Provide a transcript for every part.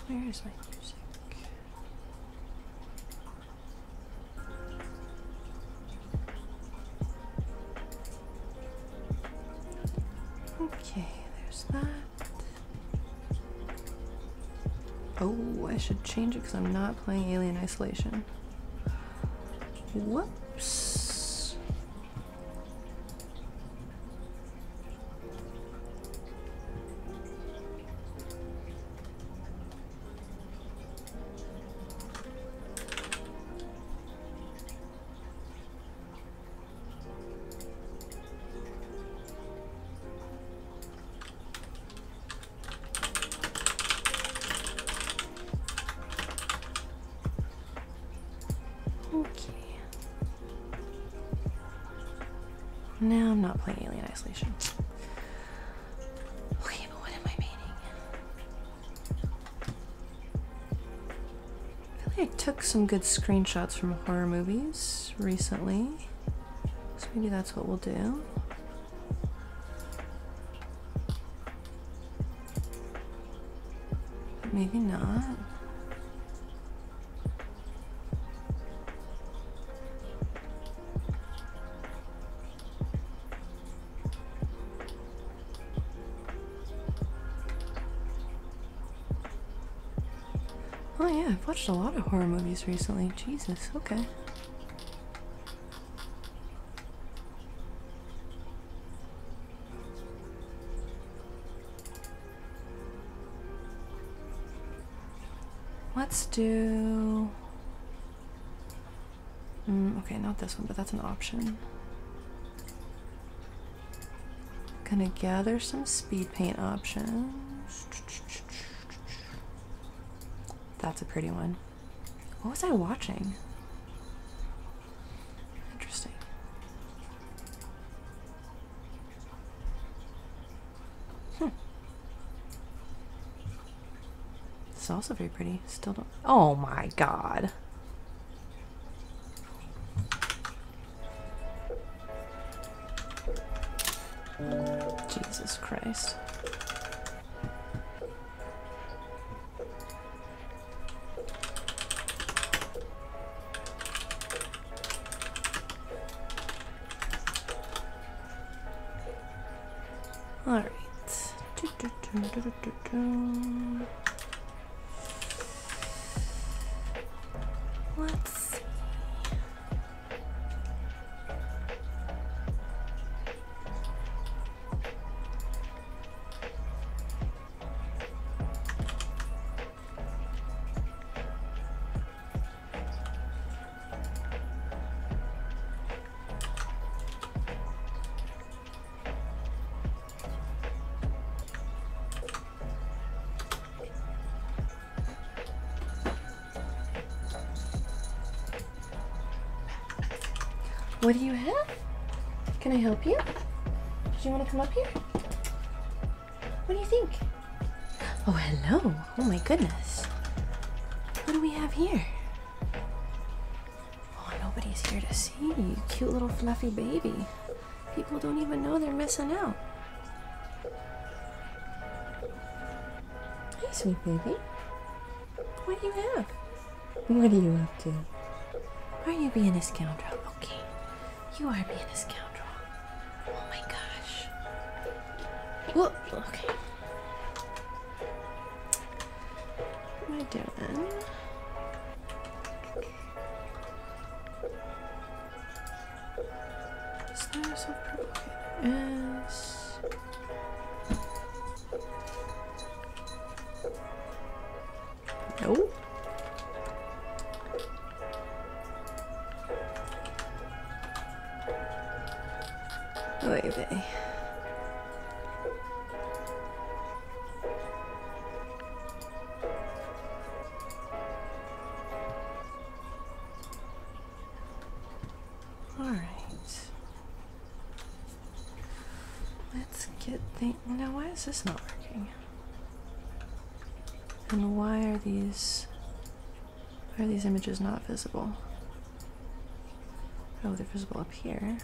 Where is my music? Okay, there's that. Oh, I should change it because I'm not playing Alien Isolation. Whoops. Okay. Now I'm not playing Alien Isolation. Okay, but what am I painting? I feel like I took some good screenshots from horror movies recently. So maybe that's what we'll do. But maybe not. Oh yeah, I've watched a lot of horror movies recently. Jesus, okay. Let's do... okay, not this one, but that's an option. Gonna gather some speed paint options. That's a pretty one. What was I watching? Interesting. It's also very pretty. Still don't... Oh my god. Jesus Christ. All right. Let's see. What do you have? Can I help you? Did you want to come up here? What do you think? Oh, hello. Oh my goodness. What do we have here? Oh, nobody's here to see you. Cute little fluffy baby. People don't even know they're missing out. Hey, sweet baby. What do you have? What are you up to? Are you being a scoundrel? Okay. You are being a scoundrel. Oh my gosh. Whoop. Okay. What am I doing? Is there some purple? Okay, there is. No. Baby. All right. Let's get the... Now, why is this not working? And why are these images not visible? Oh, they're visible up here.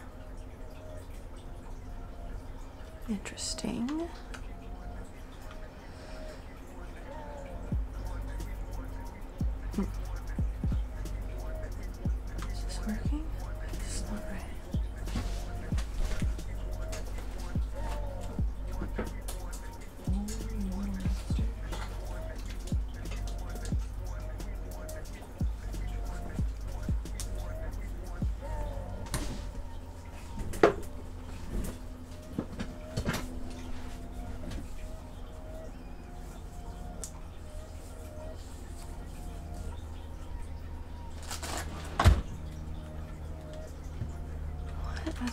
Interesting.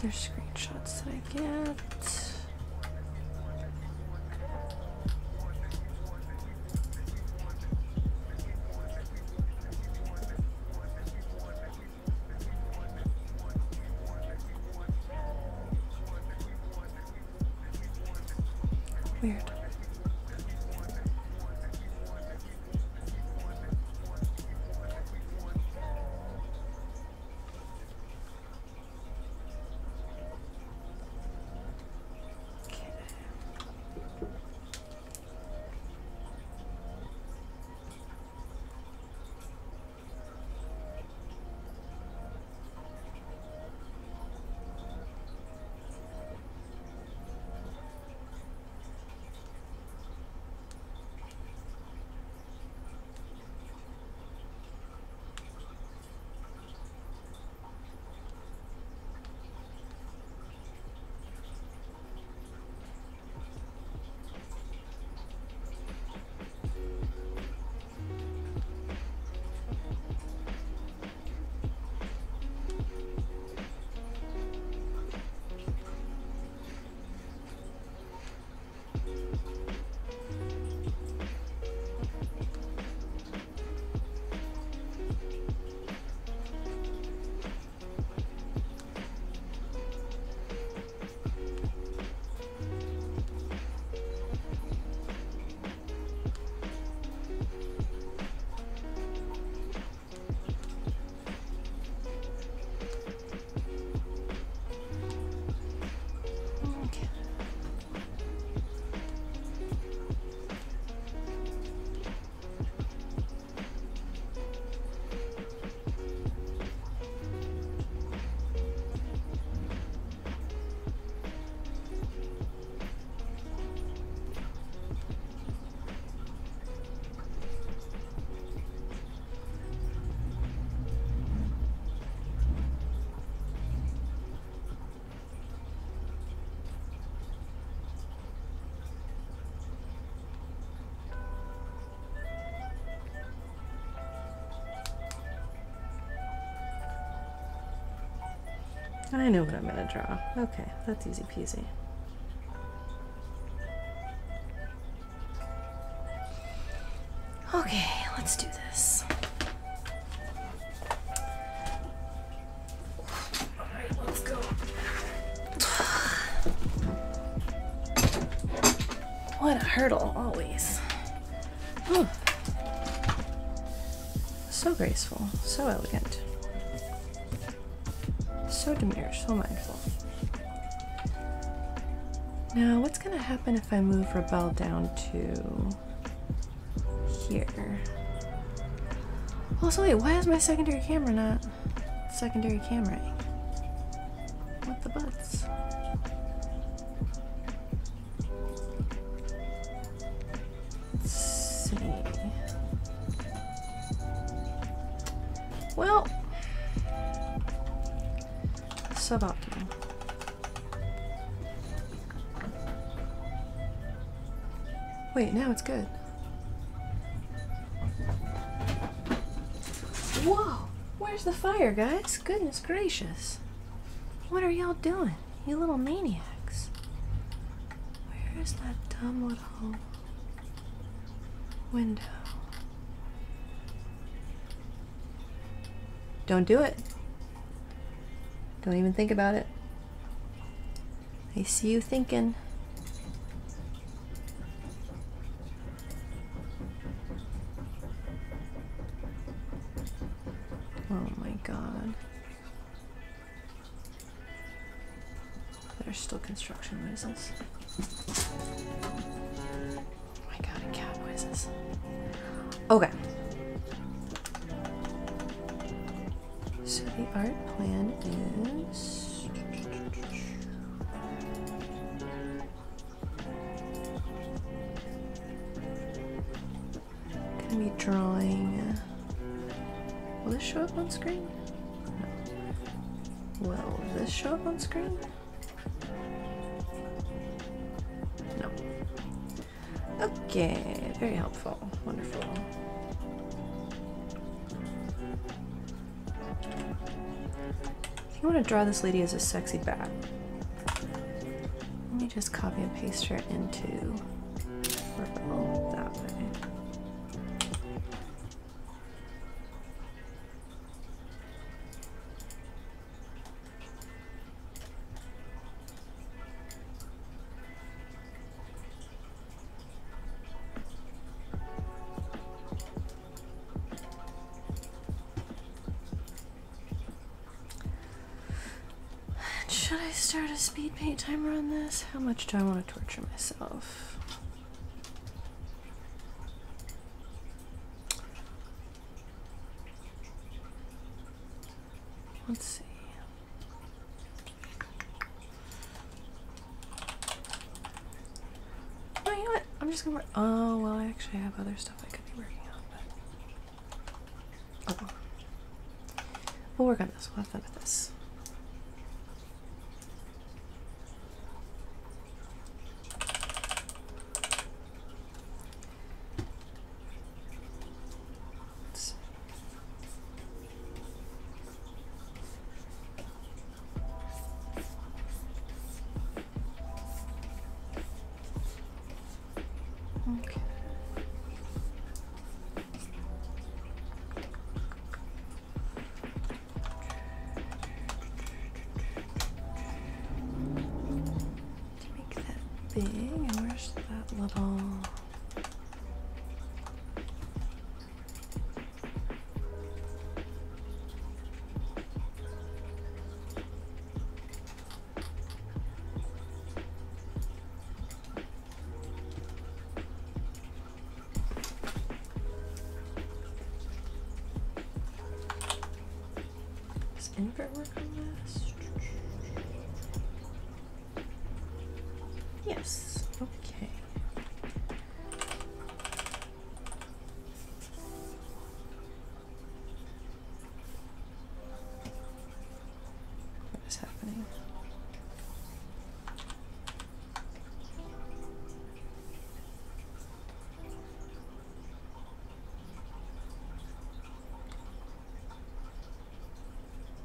other screenshots did I get? Weird. I know what I'm gonna draw. Okay, that's easy peasy. Okay, let's do this. Alright, let's go. What a hurdle, always. Whew. So graceful, so elegant. So demure, so mindful. Now, what's gonna happen if I move Rebel down to here? Also, wait, why is my secondary camera not secondary camera? What the butts? Let's see. Well, suboptimal. Wait, now it's good. Whoa! Where's the fire, guys? Goodness gracious. What are y'all doing? You little maniacs. Where is that dumb little window? Don't do it. Don't even think about it. I see you thinking. Oh my god. There's still construction noises. Oh my god, and cat noises. Okay. So the art plan is gonna be drawing. Will this show up on screen? No. Will this show up on screen? No. Okay, very helpful. Wonderful. you want to draw this lady as a sexy bat, let me just copy and paste her into purple that way. Should I start a speed paint timer on this? How much do I want to torture myself? Let's see. Oh, you know what? I'm just gonna work. Oh, well, I actually have other stuff I could be working on, but. Oh. We'll work on this. We'll have fun with this. Okay. To make that big, and where's that little? Invert work on this? Yes, okay. What is happening?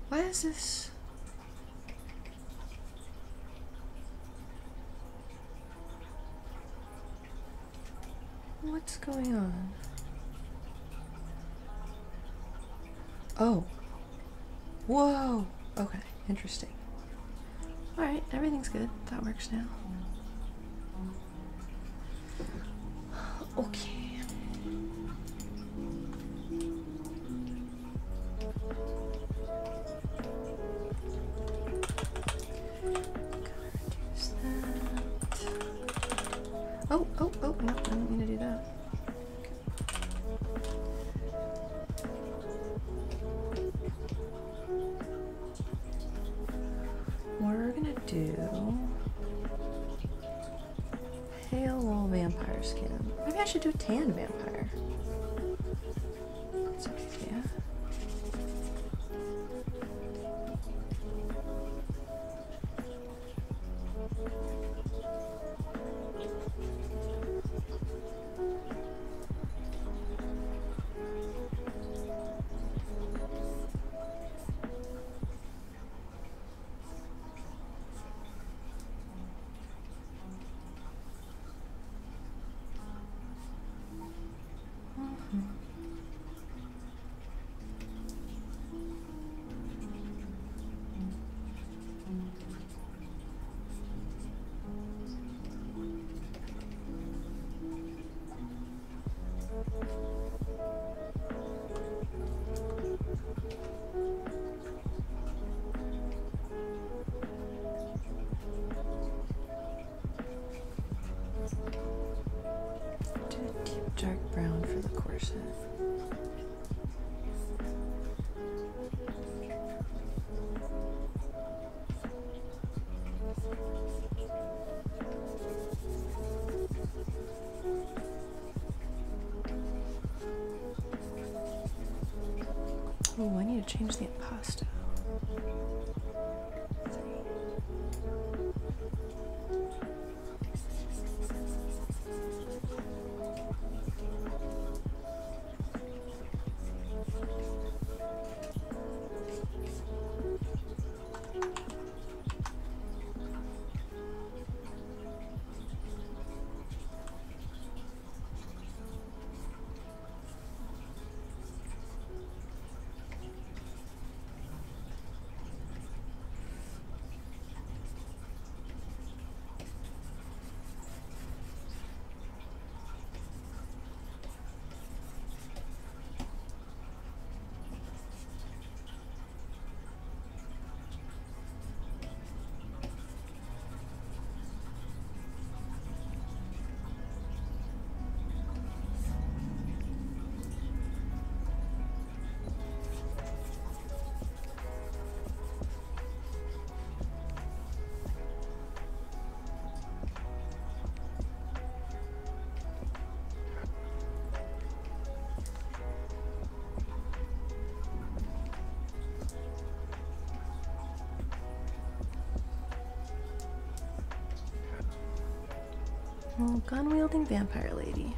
Why is this? What's going on? Oh. Whoa. Okay, interesting. Alright, everything's good. That works now. Okay. Oh, no, I didn't mean to do that. We're gonna do pale little vampire skin. Maybe I should do a tan vampire. That's a good idea. Dark brown for the corset. Oh, I need to change the impasto. Oh, gun-wielding vampire lady.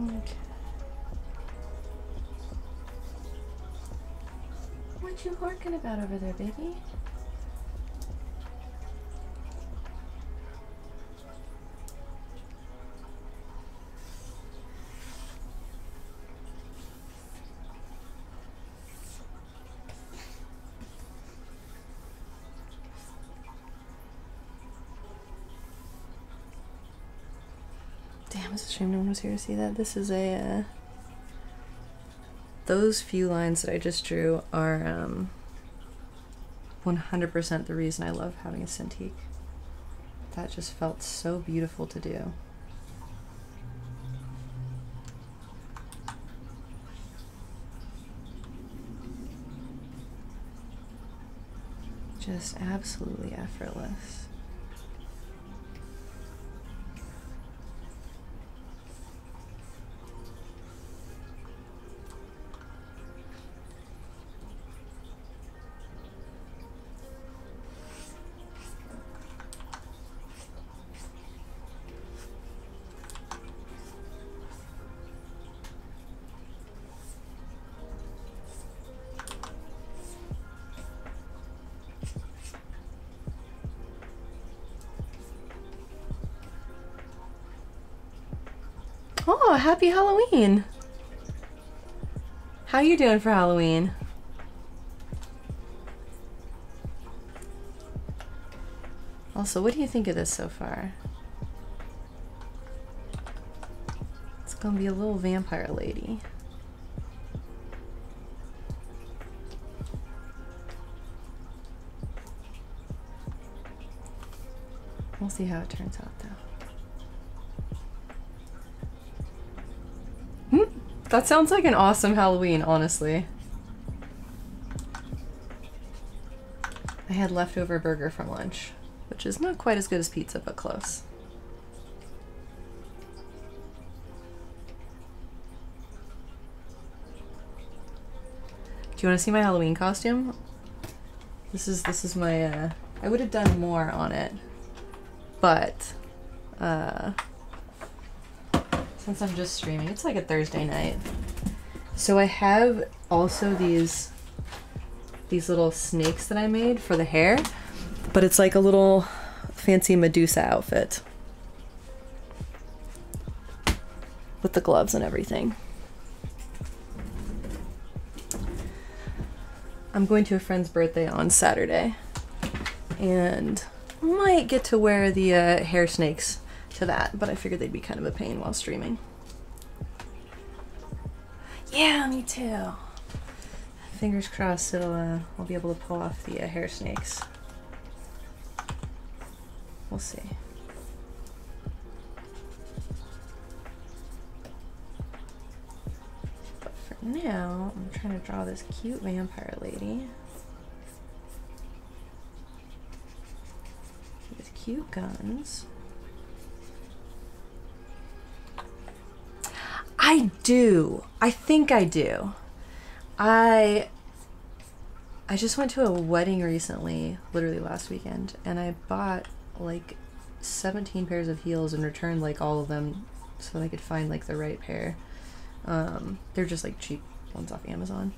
Okay. What you horking about over there, baby? Damn, it's a shame no one was here to see that. This is a, those few lines that I just drew are 100% the reason I love having a Cintiq. That just felt so beautiful to do. Just absolutely effortless. Oh, happy Halloween! How you doing for Halloween? Also, what do you think of this so far? It's gonna be a little vampire lady. We'll see how it turns out though. That sounds like an awesome Halloween, honestly. I had leftover burger from lunch, which is not quite as good as pizza, but close. Do you want to see my Halloween costume? This is my, I would have done more on it, but, since I'm just streaming, it's like a Thursday night. So I have also these little snakes that I made for the hair, but it's like a little fancy Medusa outfit with the gloves and everything. I'm going to a friend's birthday on Saturday and might get to wear the hair snakes to that, but I figured they'd be kind of a pain while streaming. Yeah, me too. Fingers crossed I'll be able to pull off the hair snakes. We'll see. But for now, I'm trying to draw this cute vampire lady with cute guns. I do. I think I do. I just went to a wedding recently, literally last weekend, and I bought like 17 pairs of heels and returned like all of them so that I could find like the right pair. They're just like cheap ones off Amazon,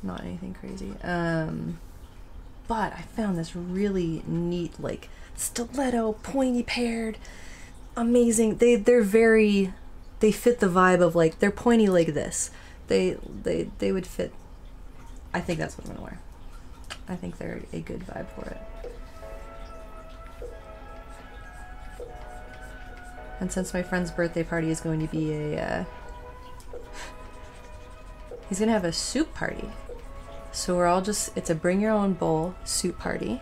not anything crazy. But I found this really neat like stiletto pointy paired, amazing. They fit the vibe of like, they're pointy like this. They would fit. I think that's what I'm gonna wear. I think they're a good vibe for it. And since my friend's birthday party is going to be he's gonna have a soup party. So we're all just, it's a bring your own bowl soup party.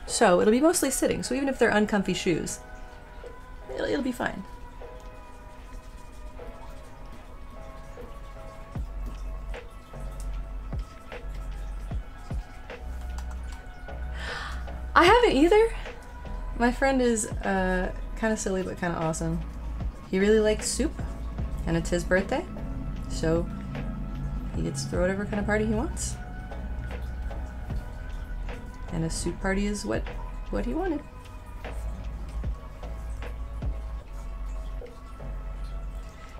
So it'll be mostly sitting. So even if they're uncomfy shoes, it'll be fine. I haven't either. My friend is kind of silly but kind of awesome. He really likes soup, and it's his birthday, so he gets to throw whatever kind of party he wants. And a soup party is what he wanted.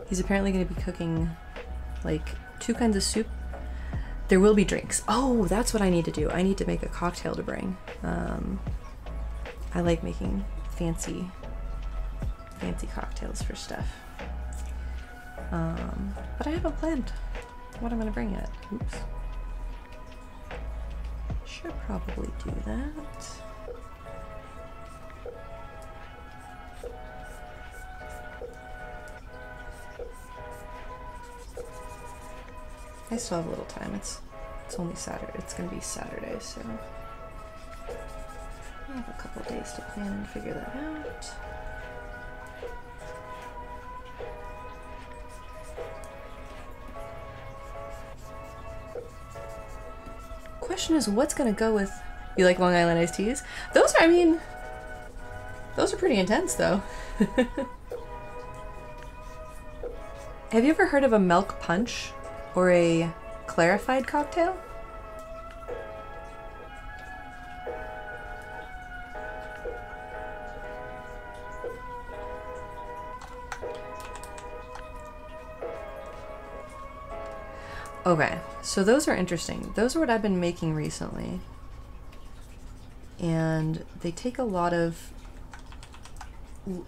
He's apparently going to be cooking like 2 kinds of soup. There will be drinks. Oh, that's what I need to do. I need to make a cocktail to bring. I like making fancy cocktails for stuff. But I haven't planned what I'm gonna bring yet. Oops. Should probably do that. I still have a little time. It's only Saturday. It's gonna be Saturday, so I have a couple days to plan and figure that out. Question is, what's gonna go with? You like Long Island iced teas? Those are, I mean, those are pretty intense, though. Have you ever heard of a milk punch or a clarified cocktail? Okay, so those are interesting. Those are what I've been making recently. And they take a lot of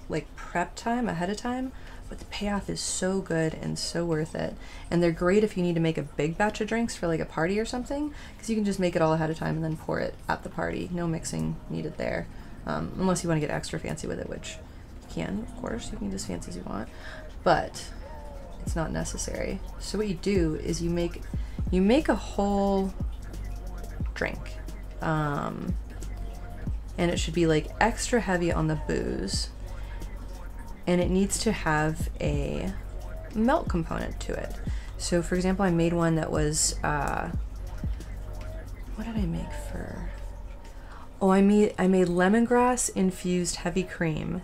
like prep time ahead of time, but the payoff is so good and so worth it. And they're great if you need to make a big batch of drinks for like a party or something, because you can just make it all ahead of time and then pour it at the party. No mixing needed there, unless you want to get extra fancy with it, which you can, of course. You can get as fancy as you want, but it's not necessary. So what you do is you make a whole drink, and it should be like extra heavy on the booze, and it needs to have a milk component to it. So for example, I made one that was what did I make for, oh, I made lemongrass infused heavy cream.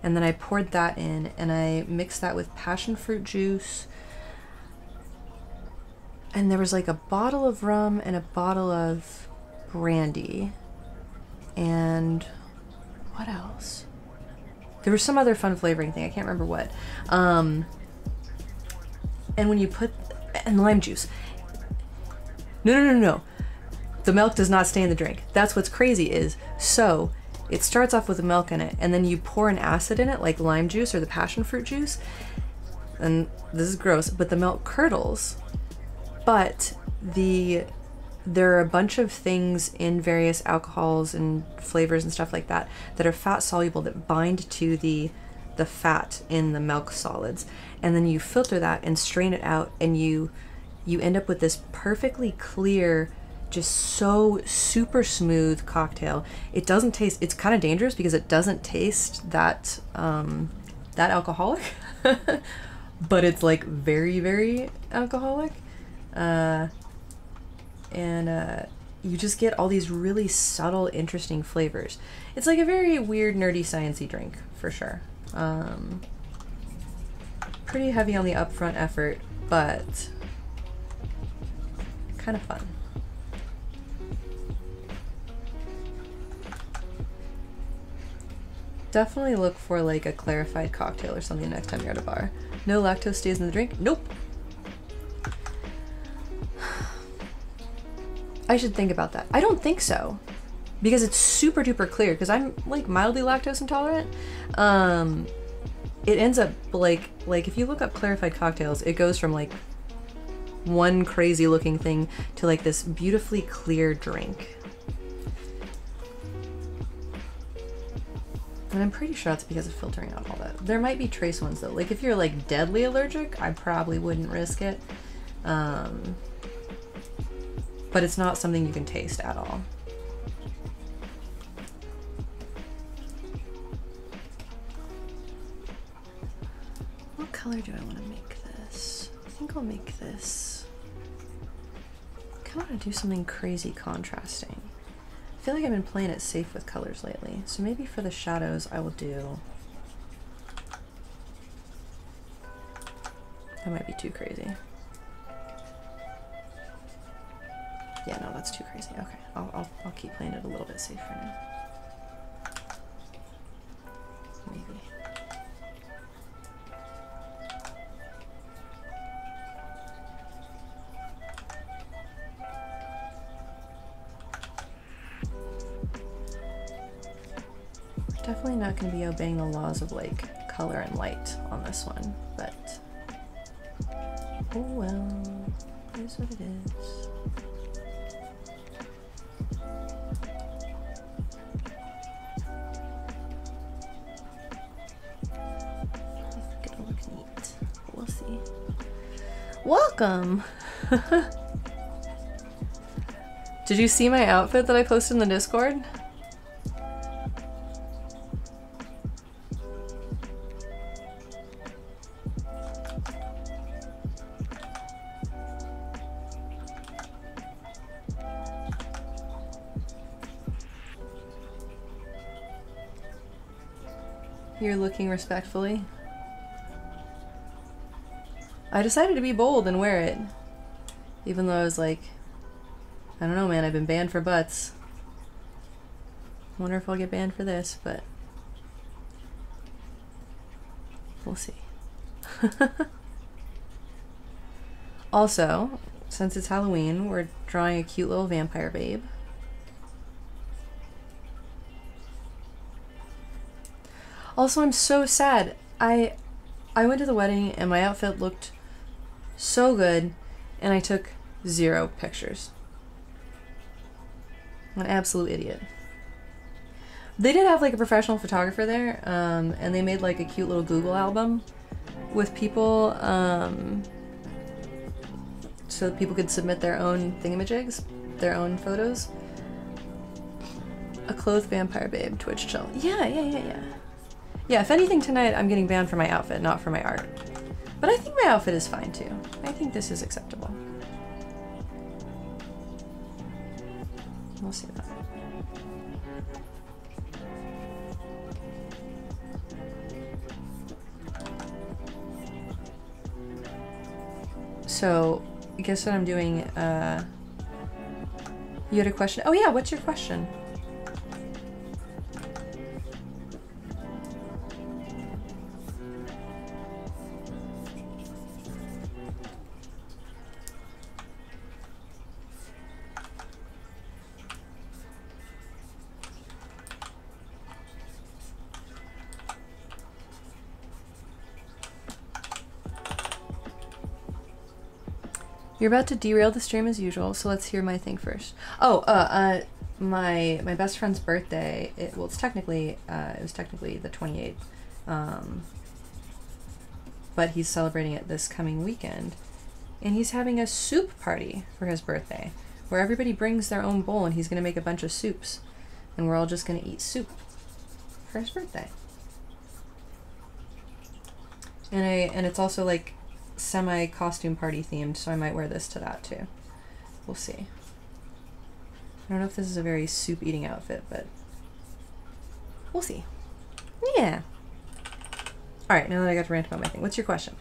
And then I poured that in, and I mixed that with passion fruit juice. And there was like a bottle of rum and a bottle of brandy. And what else? There was some other fun flavoring thing. I can't remember what. And when you put, and lime juice. No. The milk does not stay in the drink. That's what's crazy is, so it starts off with the milk in it, and then you pour an acid in it, like lime juice or the passion fruit juice. And this is gross, but the milk curdles. But there are a bunch of things in various alcohols and flavors and stuff like that that are fat soluble that bind to the fat in the milk solids. And then you filter that and strain it out, and you end up with this perfectly clear, just so super smooth cocktail. It doesn't taste, it's kind of dangerous because it doesn't taste that that alcoholic, but it's like very, very alcoholic. And you just get all these really subtle, interesting flavors. It's like a very weird, nerdy, sciencey drink for sure. Pretty heavy on the upfront effort, but kind of fun. Definitely look for like a clarified cocktail or something next time you're at a bar. No lactose stays in the drink? Nope. I should think about that. I don't think so. Because it's super duper clear, because I'm like mildly lactose intolerant. It ends up like if you look up clarified cocktails, it goes from like one crazy looking thing to like this beautifully clear drink. And I'm pretty sure that's because of filtering out all that. There might be trace ones though. Like if you're like deadly allergic, I probably wouldn't risk it. But it's not something you can taste at all. What color do I want to make this? I think I'll make this. I kind of want to do something crazy contrasting. I feel like I've been playing it safe with colors lately. So maybe for the shadows I will do... That might be too crazy. Yeah, no, that's too crazy. Okay, I'll keep playing it a little bit safe for now. Maybe. Definitely not going to be obeying the laws of like color and light on this one, but oh well, it is what it is. I think it'll look neat. We'll see. Welcome! Did you see my outfit that I posted in the Discord? You're looking respectfully. I decided to be bold and wear it. Even though I was like, I don't know, man, I've been banned for butts. Wonder if I'll get banned for this, but we'll see. Also, since it's Halloween, we're drawing a cute little vampire babe. Also, I'm so sad. I went to the wedding and my outfit looked so good and I took 0 pictures. I'm an absolute idiot. They did have like a professional photographer there, and they made like a cute little Google album with people, so that people could submit their own thingamajigs, their own photos. A clothed vampire babe, Twitch chill. Yeah. Yeah, if anything tonight, I'm getting banned for my outfit, not for my art. But I think my outfit is fine too. I think this is acceptable. We'll see about it. So, guess what I'm doing? You had a question? Oh yeah, what's your question? You're about to derail the stream as usual, so let's hear my thing first. Oh, my best friend's birthday. It was technically the 28th, but he's celebrating it this coming weekend, and he's having a soup party for his birthday, where everybody brings their own bowl, and he's gonna make a bunch of soups, and we're all just gonna eat soup for his birthday. And it's also like semi-costume party themed, so I might wear this to that too. We'll see. I don't know if this is a very soup eating outfit, but we'll see. Yeah. Alright, now that I got to rant about my thing, what's your question?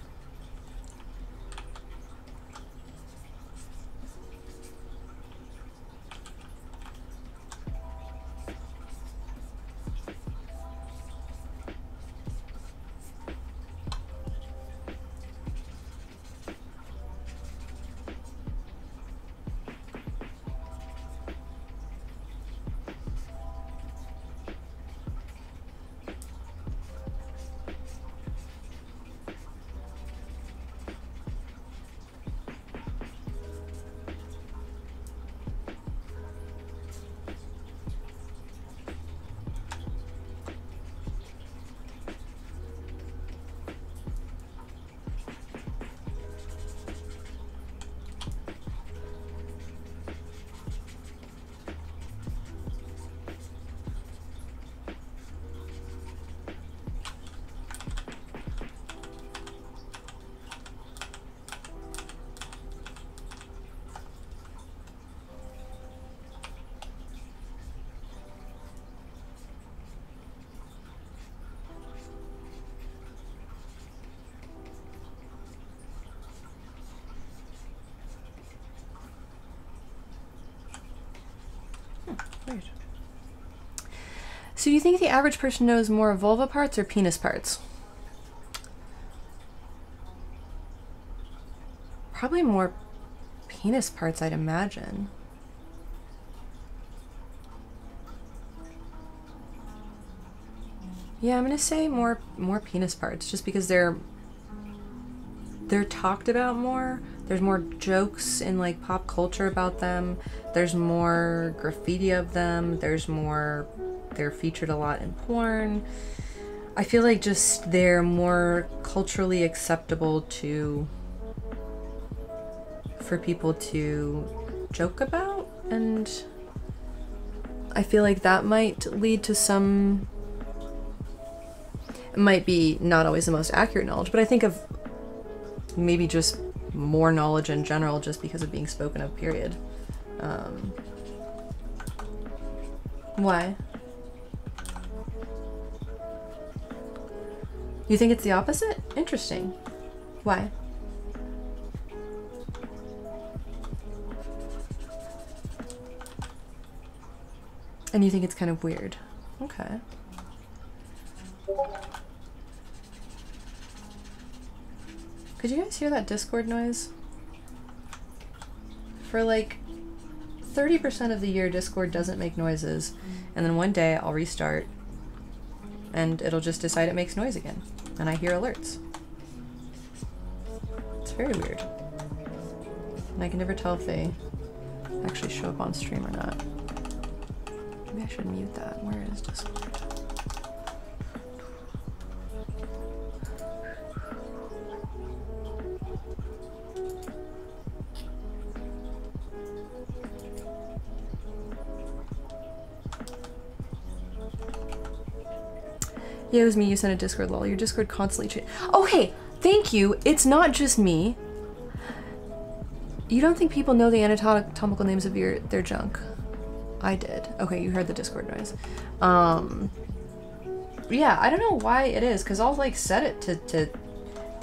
Weird. So do you think the average person knows more vulva parts or penis parts? Probably more penis parts, I'd imagine. Yeah, I'm gonna say more penis parts, just because they're talked about more. There's more jokes in like pop culture about them. There's more graffiti of them. They're featured a lot in porn. I feel like just they're more culturally acceptable for people to joke about, and I feel like that might lead to some, it might be not always the most accurate knowledge, but I think of maybe just more knowledge in general just because of being spoken of, period. Why? You think it's the opposite? Interesting. Why? And you think it's kind of weird. Okay. Could you guys hear that Discord noise? For like 30% of the year, Discord doesn't make noises, and then one day I'll restart and it'll just decide it makes noise again, and I hear alerts. It's very weird. And I can never tell if they actually show up on stream or not. Maybe I should mute that. Where is Discord? Yeah, it was me. You sent a Discord, lol. Your Discord constantly changes. Oh, hey, thank you. It's not just me. You don't think people know the anatomical names of their junk? I did. Okay, you heard the Discord noise. Yeah, I don't know why it is, because I'll like set it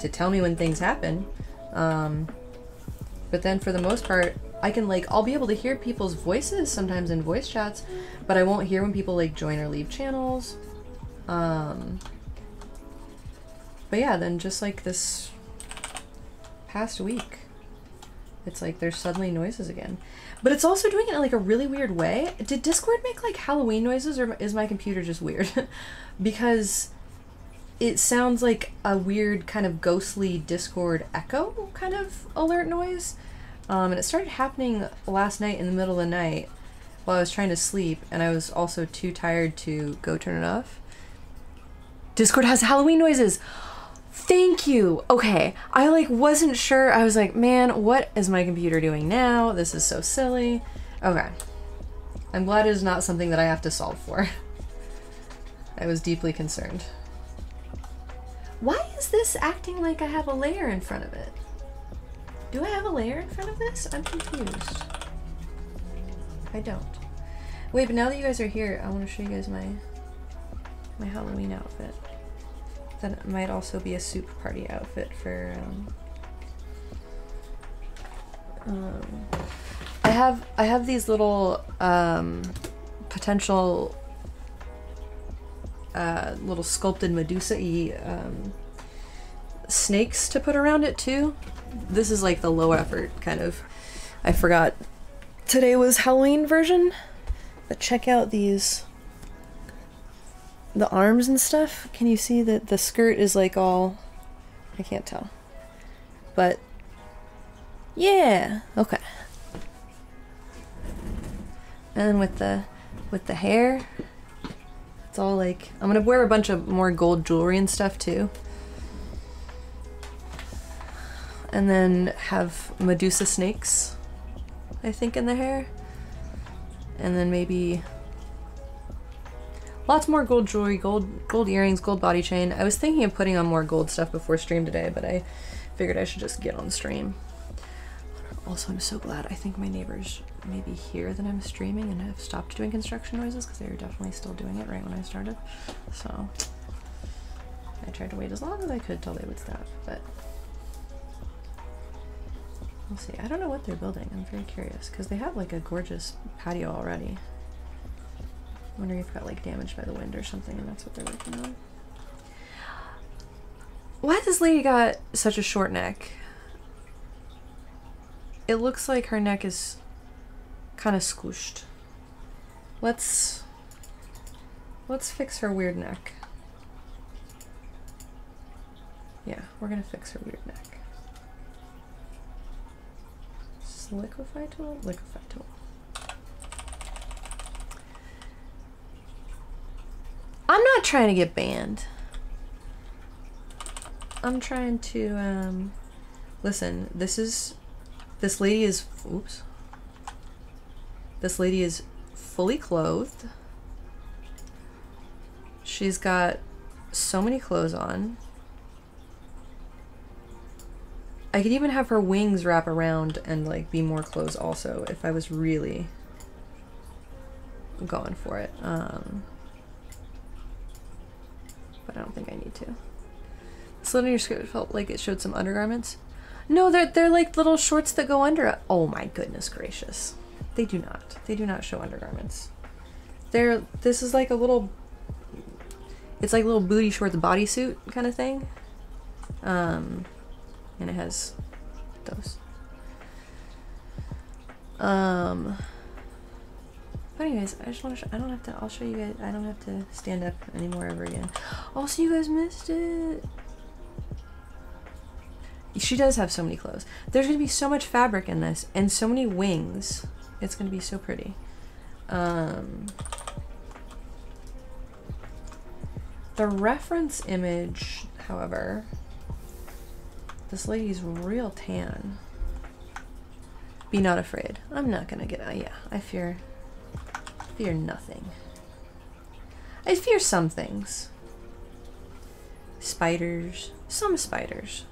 to tell me when things happen. But then for the most part, I can like, I'll be able to hear people's voices sometimes in voice chats, but I won't hear when people like join or leave channels. But yeah, then just like this past week, it's like there's suddenly noises again. But it's also doing it in like a really weird way. Did Discord make like Halloween noises, or is my computer just weird? Because it sounds like a weird kind of ghostly Discord echo kind of alert noise. And it started happening last night in the middle of the night while I was trying to sleep, and I was also too tired to go turn it off. Discord has Halloween noises. Thank you. Okay, I like wasn't sure. I was like, man, what is my computer doing now? This is so silly. Okay, I'm glad it is not something that I have to solve for. I was deeply concerned. Why is this acting like I have a layer in front of it? Do I have a layer in front of this? I'm confused. I don't. Wait, but now that you guys are here, I want to show you guys my Halloween outfit. That might also be a soup party outfit for I have these little potential little sculpted Medusa-y snakes to put around it too. This is like the low effort kind of. I forgot today was Halloween version, but check out these. The arms and stuff. Can you see that the skirt is like all, I can't tell, but yeah, okay. And with the hair, it's all like, I'm gonna wear a bunch of more gold jewelry and stuff too, and then have Medusa snakes, I think, in the hair, and then maybe lots more gold jewelry, gold earrings, gold body chain. I was thinking of putting on more gold stuff before stream today, but I figured I should just get on stream. Also, I'm so glad. I think my neighbors maybe hear that I'm streaming and have stopped doing construction noises, because they were definitely still doing it right when I started. So I tried to wait as long as I could till they would stop, but we'll see. I don't know what they're building. I'm very curious, because they have like a gorgeous patio already. wondering if it got like damaged by the wind or something and that's what they're working on. Why has this lady got such a short neck? It looks like her neck is kind of squished. Let's fix her weird neck. Yeah, we're gonna fix her weird neck. Is this liquefy tool? Liquefy tool. I'm not trying to get banned. I'm trying to, listen, this lady is, oops. This lady is fully clothed. She's got so many clothes on. I could even have her wings wrap around and like be more clothes also if I was really going for it. But I don't think I need to. Slit on your skirt felt like it showed some undergarments. No, they're like little shorts that go under. Oh my goodness gracious. They do not. They do not show undergarments. This is like a little, it's like a little booty shorts bodysuit kind of thing. And it has those. But anyways, I just want to, I don't have to, I'll show you guys, I don't have to stand up anymore ever again. Oh, so you guys missed it. She does have so many clothes. There's going to be so much fabric in this and so many wings. It's going to be so pretty. The reference image, however, this lady's real tan. Be not afraid. I'm not going to get, yeah, I fear nothing. I fear some things. Spiders. Some spiders.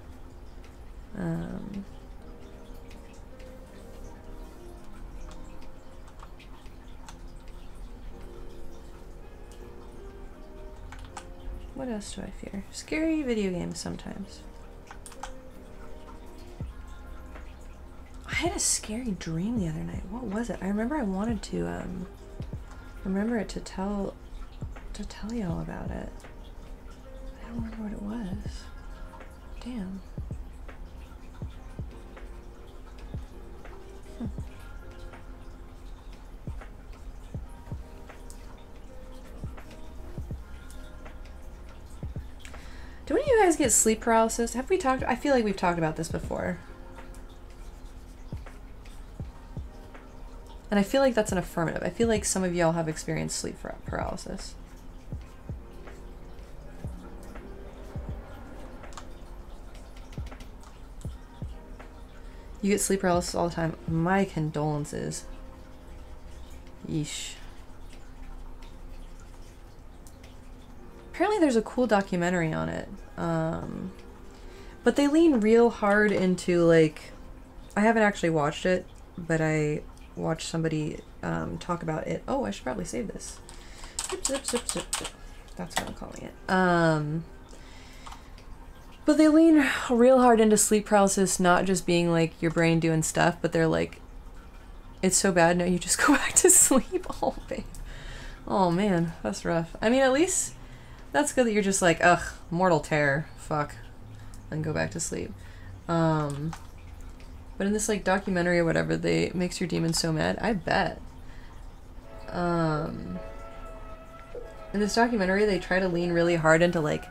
What else do I fear? Scary video games sometimes. I had a scary dream the other night. What was it? I remember I wanted to remember it to tell y'all about it. I don't remember what it was. Damn. Do any of you guys get sleep paralysis? Have we talked? I feel like we've talked about this before. And I feel like that's an affirmative. I feel like some of y'all have experienced sleep paralysis. You get sleep paralysis all the time. My condolences. Yeesh. Apparently there's a cool documentary on it. But they lean real hard into like, I haven't actually watched it, but I watched somebody talk about it. Oh, I should probably save this. Zip, zip, zip, zip, zip. That's what I'm calling it. But they lean real hard into sleep paralysis, not just being like your brain doing stuff, but they're like, it's so bad, no, you just go back to sleep. Oh, babe. Oh, man, that's rough. I mean, at least that's good that you're just like, ugh, mortal terror, fuck, and go back to sleep. But in this like documentary or whatever, they makes your demon so mad. I bet. In this documentary, they try to lean really hard into like,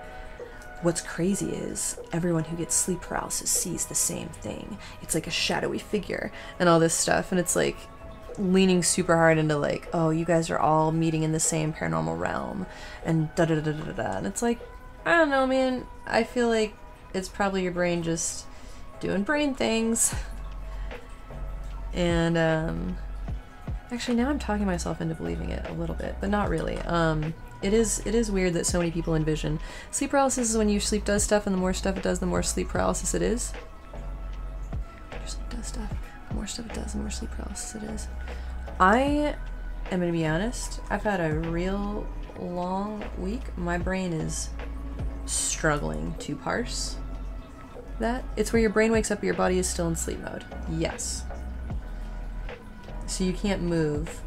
what's crazy is everyone who gets sleep paralysis sees the same thing. It's like a shadowy figure and all this stuff. And it's like leaning super hard into like, oh, you guys are all meeting in the same paranormal realm and da da da da da. And it's like, I don't know, man. I feel like it's probably your brain just doing brain things. And actually now I'm talking myself into believing it a little bit, but not really. It is weird that so many people envision sleep paralysis is when your sleep does stuff, and the more stuff it does, the more sleep paralysis it is. Your sleep does stuff, the more stuff it does, the more sleep paralysis it is. I am gonna be honest, I've had a real long week. My brain is struggling to parse that. It's where your brain wakes up but your body is still in sleep mode. Yes. So you can't move.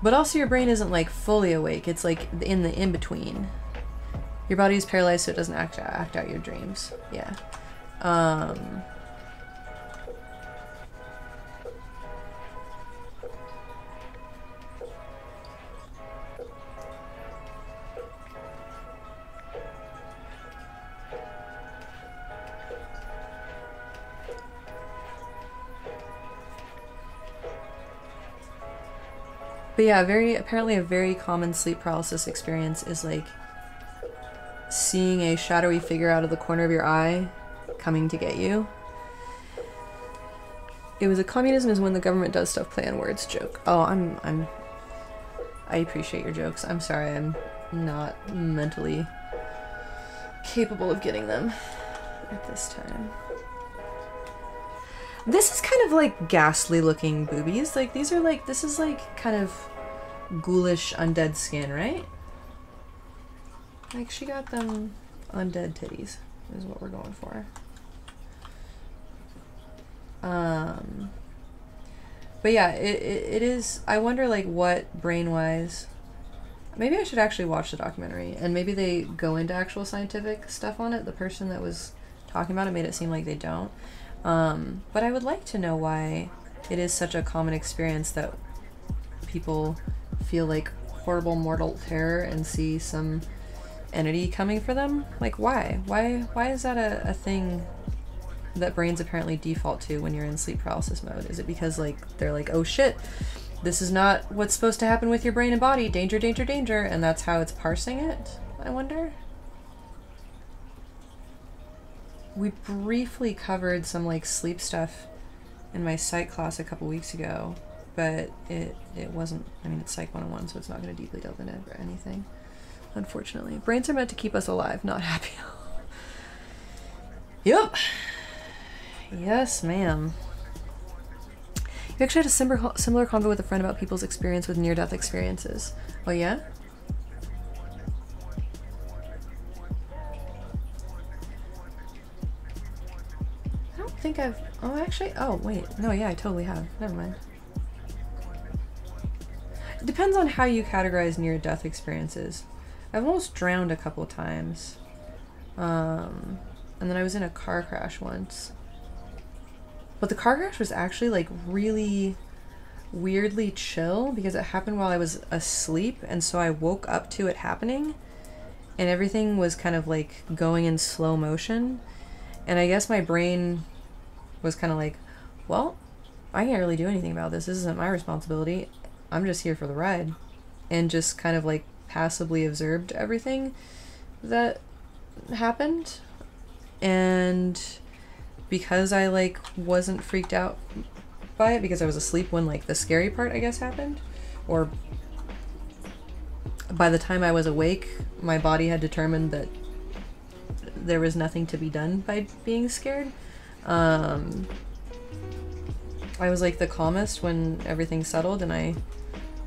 But also your brain isn't like fully awake. It's like in the in-between. Your body is paralyzed so it doesn't act out your dreams. Yeah. But yeah, apparently a very common sleep paralysis experience is like seeing a shadowy figure out of the corner of your eye coming to get you. It was a communism is when the government does stuff play on words joke. Oh, I appreciate your jokes. I'm sorry, I'm not mentally capable of getting them at this time. This is kind of like ghastly looking boobies. Like these are like, this is like kind of ghoulish undead skin, right? Like she got them undead titties is what we're going for. But yeah, it is, I wonder like what brain-wise, maybe I should actually watch the documentary and maybe they go into actual scientific stuff on it. The person that was talking about it made it seem like they don't. But I would like to know why it is such a common experience that people feel like horrible mortal terror and see some entity coming for them. Like why? Why is that a thing that brains apparently default to when you're in sleep paralysis mode? Is it because like they're like, oh shit, this is not what's supposed to happen with your brain and body, danger, danger, danger, and that's how it's parsing it? I wonder. We briefly covered some like sleep stuff in my psych class a couple weeks ago, but it wasn't, I mean, it's Psych 101, so it's not going to deeply delve into it or anything, unfortunately. Brains are meant to keep us alive, not happy. Yep. Yes, ma'am. You actually had a similar convo with a friend about people's experience with near-death experiences. Oh, yeah? I don't think I've... Oh, actually... Oh, wait. No, yeah, I totally have. Never mind. It depends on how you categorize near-death experiences. I've almost drowned a couple times. And then I was in a car crash once. But the car crash was actually like really weirdly chill because it happened while I was asleep, and so I woke up to it happening and everything was kind of like going in slow motion, and I guess my brain was kind of like, well, I can't really do anything about this. This isn't my responsibility. I'm just here for the ride, and just kind of like passively observed everything that happened. And because I like wasn't freaked out by it because I was asleep when like the scary part I guess happened, or by the time I was awake my body had determined that there was nothing to be done by being scared. I was like the calmest when everything settled, and I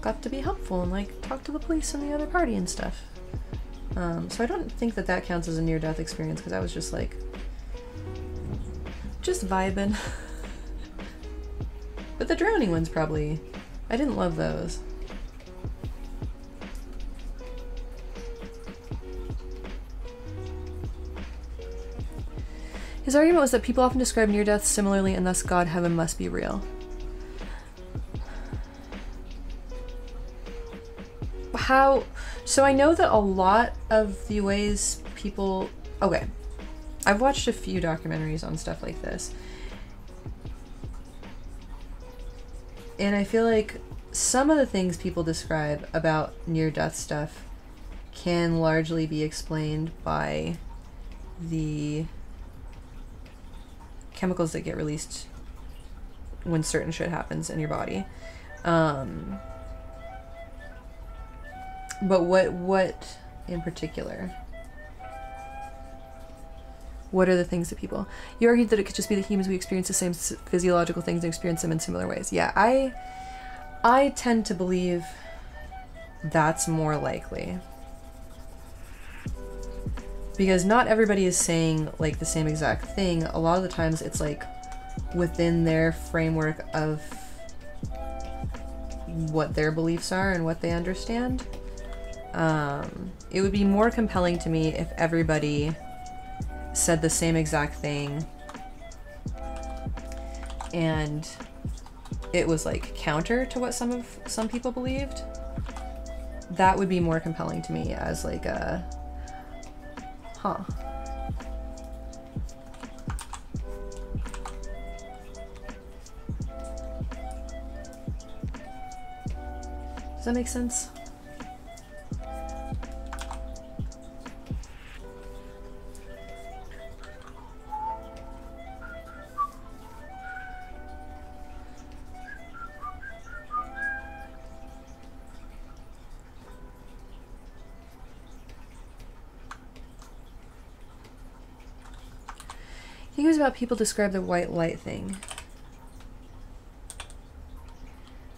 got to be helpful and like talk to the police and the other party and stuff. So I don't think that that counts as a near-death experience because I was just like just vibing. But the drowning ones probably, I didn't love those. His argument was that people often describe near-death similarly, and thus God, heaven must be real. How? So I know that a lot of the ways people... Okay. I've watched a few documentaries on stuff like this. And I feel like some of the things people describe about near-death stuff can largely be explained by the chemicals that get released when certain shit happens in your body. But what in particular? What are the things that people... You argued that it could just be that humans, we experience the same physiological things and experience them in similar ways. Yeah, I tend to believe that's more likely. Because not everybody is saying like the same exact thing. A lot of the times it's like within their framework of what their beliefs are and what they understand. It would be more compelling to me if everybody said the same exact thing and it was like counter to what some people believed. That would be more compelling to me as like a huh. Does that make sense? I think it was about people describe the white light thing.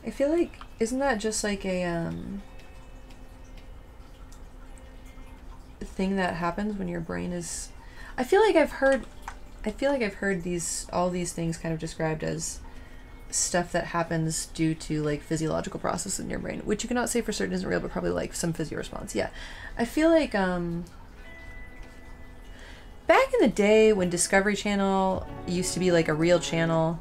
I feel like, isn't that just like a thing that happens when your brain is... I feel like I've heard all these things kind of described as stuff that happens due to like physiological processes in your brain, which you cannot say for certain isn't real, but probably like some physio response. Yeah. I feel like back in the day when Discovery Channel used to be like a real channel,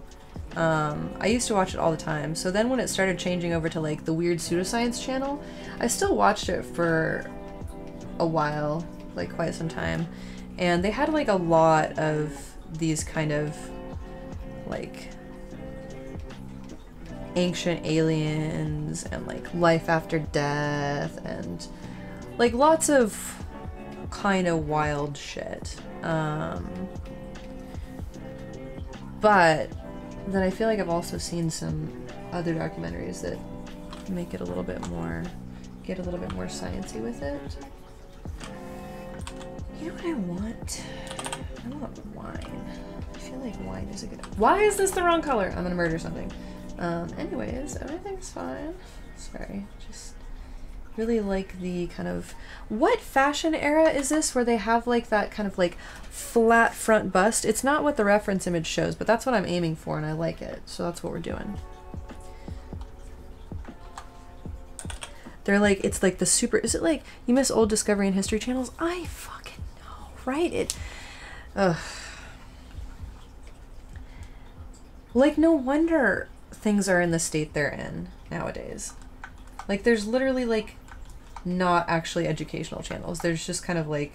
I used to watch it all the time. So then when it started changing over to like the weird pseudoscience channel, I still watched it for a while, like quite some time. And they had like a lot of these kind of like ancient aliens and like life after death and like lots of kind of wild shit. But then I feel like I've also seen some other documentaries that make it a little bit more, get a little bit more sciencey with it. You know what I want? I want wine. I feel like wine is a good... Why is this the wrong color? I'm gonna murder something. Anyways, everything's fine. Sorry, just really like the kind of... What fashion era is this where they have like that kind of like flat front bust? It's not what the reference image shows, but that's what I'm aiming for and I like it. So that's what we're doing. They're like, it's like the super... Is it like, you miss old Discovery and History channels? I fucking know, right? It... Ugh. Like, no wonder things are in the state they're in nowadays. Like, there's literally, like, not actually educational channels. There's just kind of, like,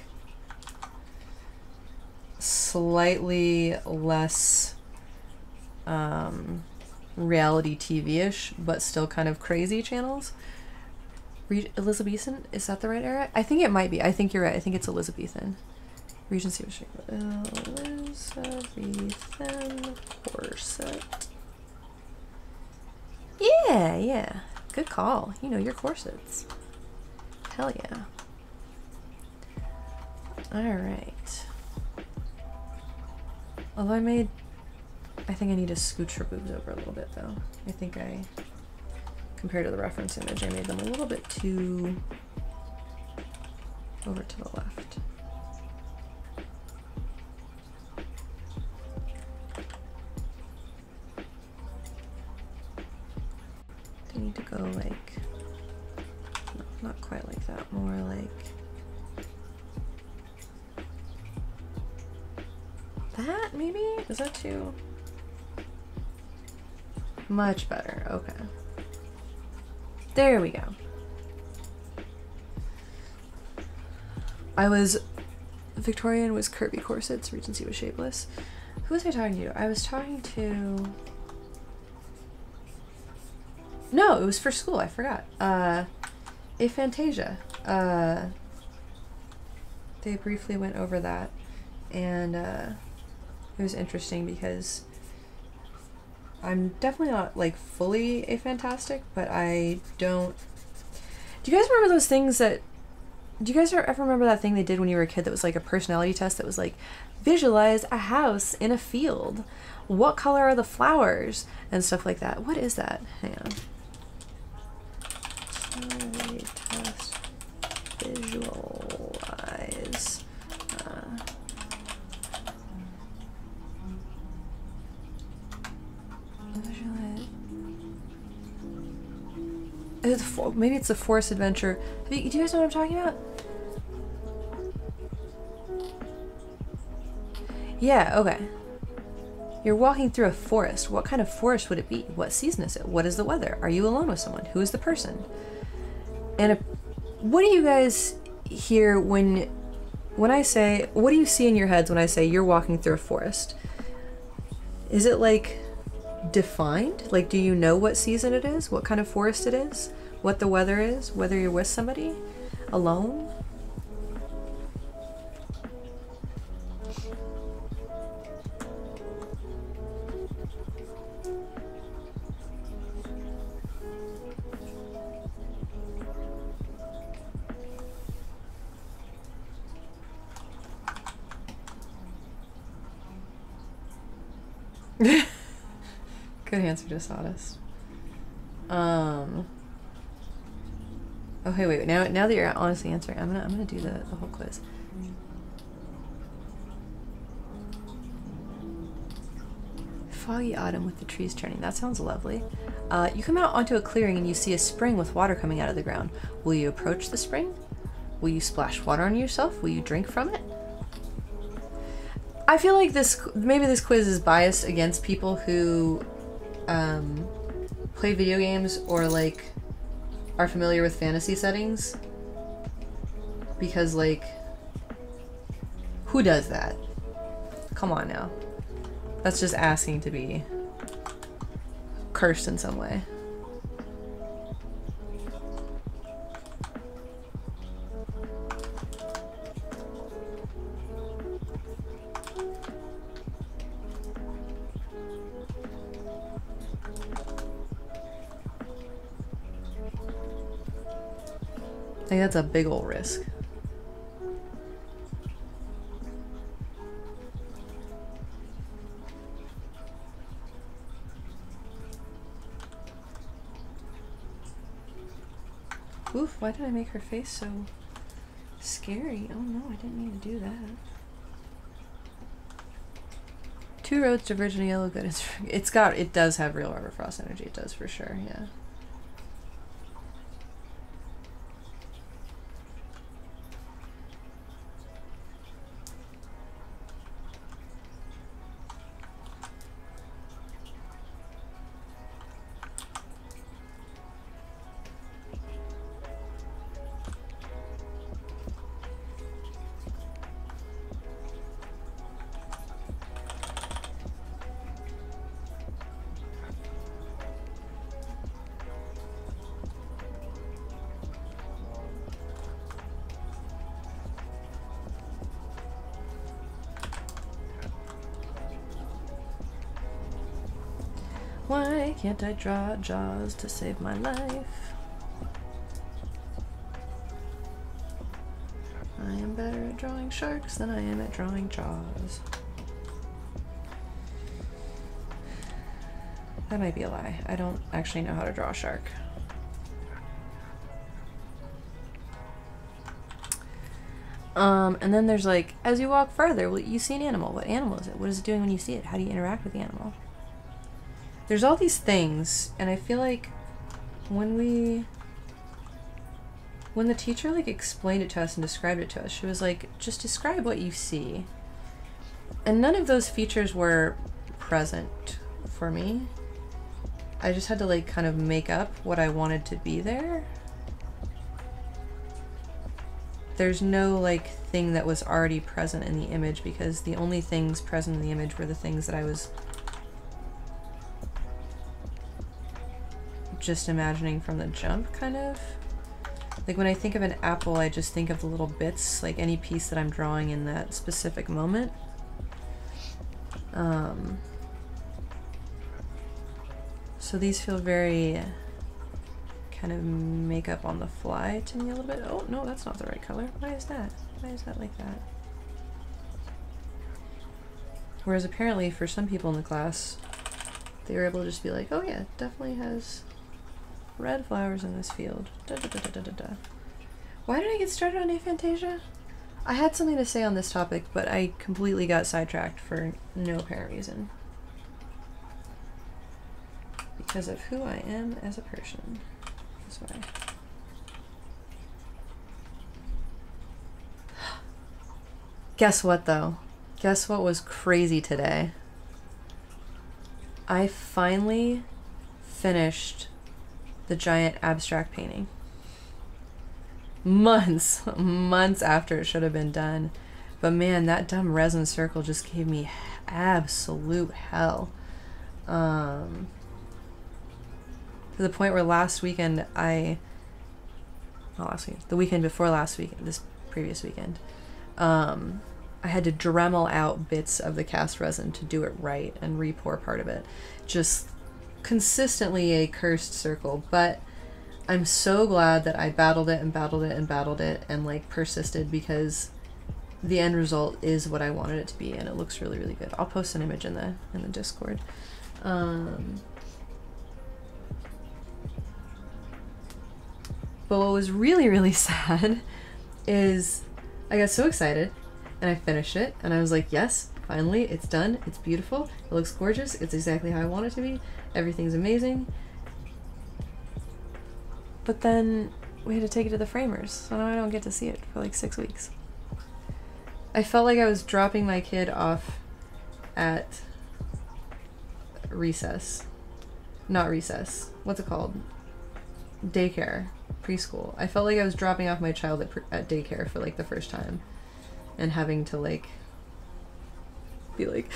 slightly less reality TV-ish, but still kind of crazy channels. Elizabethan? Is that the right era? I think it might be. I think you're right. I think it's Elizabethan. Regency was Elizabethan corset. Yeah, yeah. Good call. You know your corsets. Hell yeah. Alright. Although I think I need to scooch her boobs over a little bit though. I think compared to the reference image, I made them a little bit too over to the left. I need to go like, no, not quite like that, more like that maybe? Is that too? Much better, okay. There we go. Victorian was curvy corsets, Regency was shapeless. Who was I talking to? I was talking to... No, it was for school, I forgot. Aphantasia. They briefly went over that, and it was interesting because I'm definitely not like fully aphantastic, but I don't... Do you guys remember those things that... Do you guys ever remember that thing they did when you were a kid that was like a personality test that was like, visualize a house in a field. What color are the flowers? And stuff like that. What is that? Hang on. Test. Visualize. Visualize. Maybe it's a forest adventure. Do you guys know what I'm talking about? Yeah, okay. You're walking through a forest. What kind of forest would it be? What season is it? What is the weather? Are you alone with someone? Who is the person? And what do you guys hear when I say, what do you see in your heads when I say you're walking through a forest? Is it like defined? Like, do you know what season it is? What kind of forest it is? What the weather is? Whether you're with somebody? Alone? Good answer, dishonest. Oh, hey, wait. Now that you're honestly answering, I'm gonna do the whole quiz. Foggy autumn with the trees turning. That sounds lovely. You come out onto a clearing and you see a spring with water coming out of the ground. Will you approach the spring? Will you splash water on yourself? Will you drink from it? I feel like maybe this quiz is biased against people who play video games or like are familiar with fantasy settings, because like, who does that? Come on now. That's just asking to be cursed in some way. I think that's a big ol' risk. Oof, why did I make her face so scary? Oh no, I didn't mean to do that. Two roads diverge in a yellow good. It does have real rubber frost energy, it does for sure, yeah. Why can't I draw jaws to save my life? I am better at drawing sharks than I am at drawing jaws. That might be a lie. I don't actually know how to draw a shark. And then there's like, as you walk further, well, you see an animal. What animal is it? What is it doing when you see it? How do you interact with the animal? There's all these things, and I feel like when the teacher like explained it to us and described it to us, she was like, just describe what you see. And none of those features were present for me. I just had to like kind of make up what I wanted to be there. There's no like thing that was already present in the image, because the only things present in the image were the things that I was just imagining from the jump, kind of. Like when I think of an apple, I just think of the little bits, like any piece that I'm drawing in that specific moment. So these feel very kind of make up on the fly to me a little bit. Oh no, that's not the right color. Why is that? Why is that like that? Whereas apparently for some people in the class, they were able to just be like, oh yeah, it definitely has red flowers in this field. Da, da, da, da, da, da. Why did I get started on aphantasia? I had something to say on this topic, but I completely got sidetracked for no apparent reason. Because of who I am as a person. This way. Guess what though? Guess what was crazy today? I finally finished the giant abstract painting. Months after it should have been done. But man, that dumb resin circle just gave me absolute hell. To the point where last weekend the weekend before last weekend, this previous weekend, I had to Dremel out bits of the cast resin to do it right and re-pour part of it. Just consistently a cursed circle, but I'm so glad that I battled it and battled it and battled it and like persisted, because the end result is what I wanted it to be, and it looks really, really good. I'll post an image in the Discord. But what was really, really sad is I got so excited and I finished it and I was like, yes, finally, it's done. It's beautiful. It looks gorgeous. It's exactly how I want it to be. Everything's amazing. But then we had to take it to the framers, so now I don't get to see it for like 6 weeks. I felt like I was dropping my kid off at recess. Not recess. What's it called? Daycare. Preschool. I felt like I was dropping off my child at daycare for like the first time and having to like be like,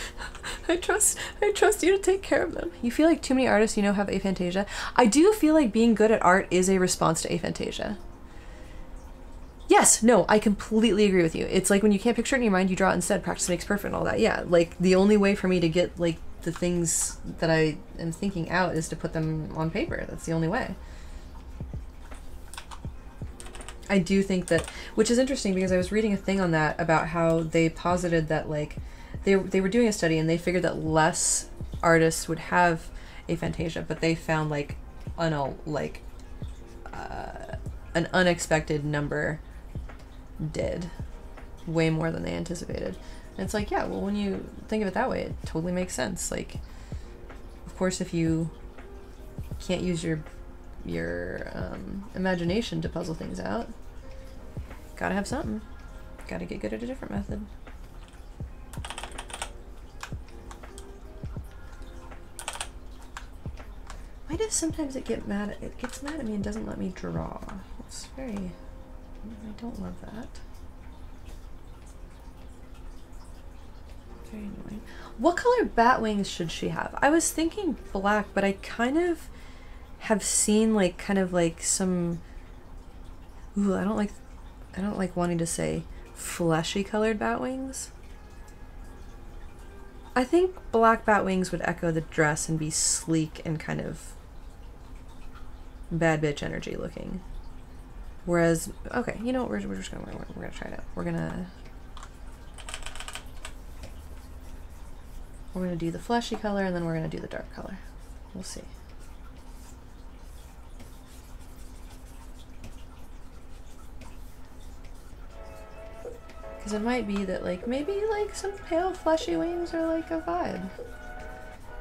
I trust you to take care of them. You feel like too many artists you know have aphantasia. I do feel like being good at art is a response to aphantasia. Yes, no, I completely agree with you. It's like when you can't picture it in your mind, you draw it instead. Practice makes perfect and all that. Yeah, like the only way for me to get like the things that I am thinking out is to put them on paper. That's the only way. I do think that, which is interesting because I was reading a thing on that about how they posited that like they were doing a study and they figured that less artists would have aphantasia, but they found like an unexpected number did, way more than they anticipated. And it's like, yeah, well, when you think of it that way, it totally makes sense. Like, of course, if you can't use your imagination to puzzle things out, gotta have something. Gotta get good at a different method. Why does sometimes it gets mad at me and doesn't let me draw? It's very, I don't love that. Very annoying. What color bat wings should she have? I was thinking black, but I kind of have seen like kind of like some, ooh, I don't like wanting to say fleshy colored bat wings. I think black bat wings would echo the dress and be sleek and kind of bad bitch energy looking. Whereas, okay, you know what, we're just gonna try it out. We're gonna do the fleshy color and then we're gonna do the dark color. We'll see. Because it might be that like maybe like some pale fleshy wings are like a vibe.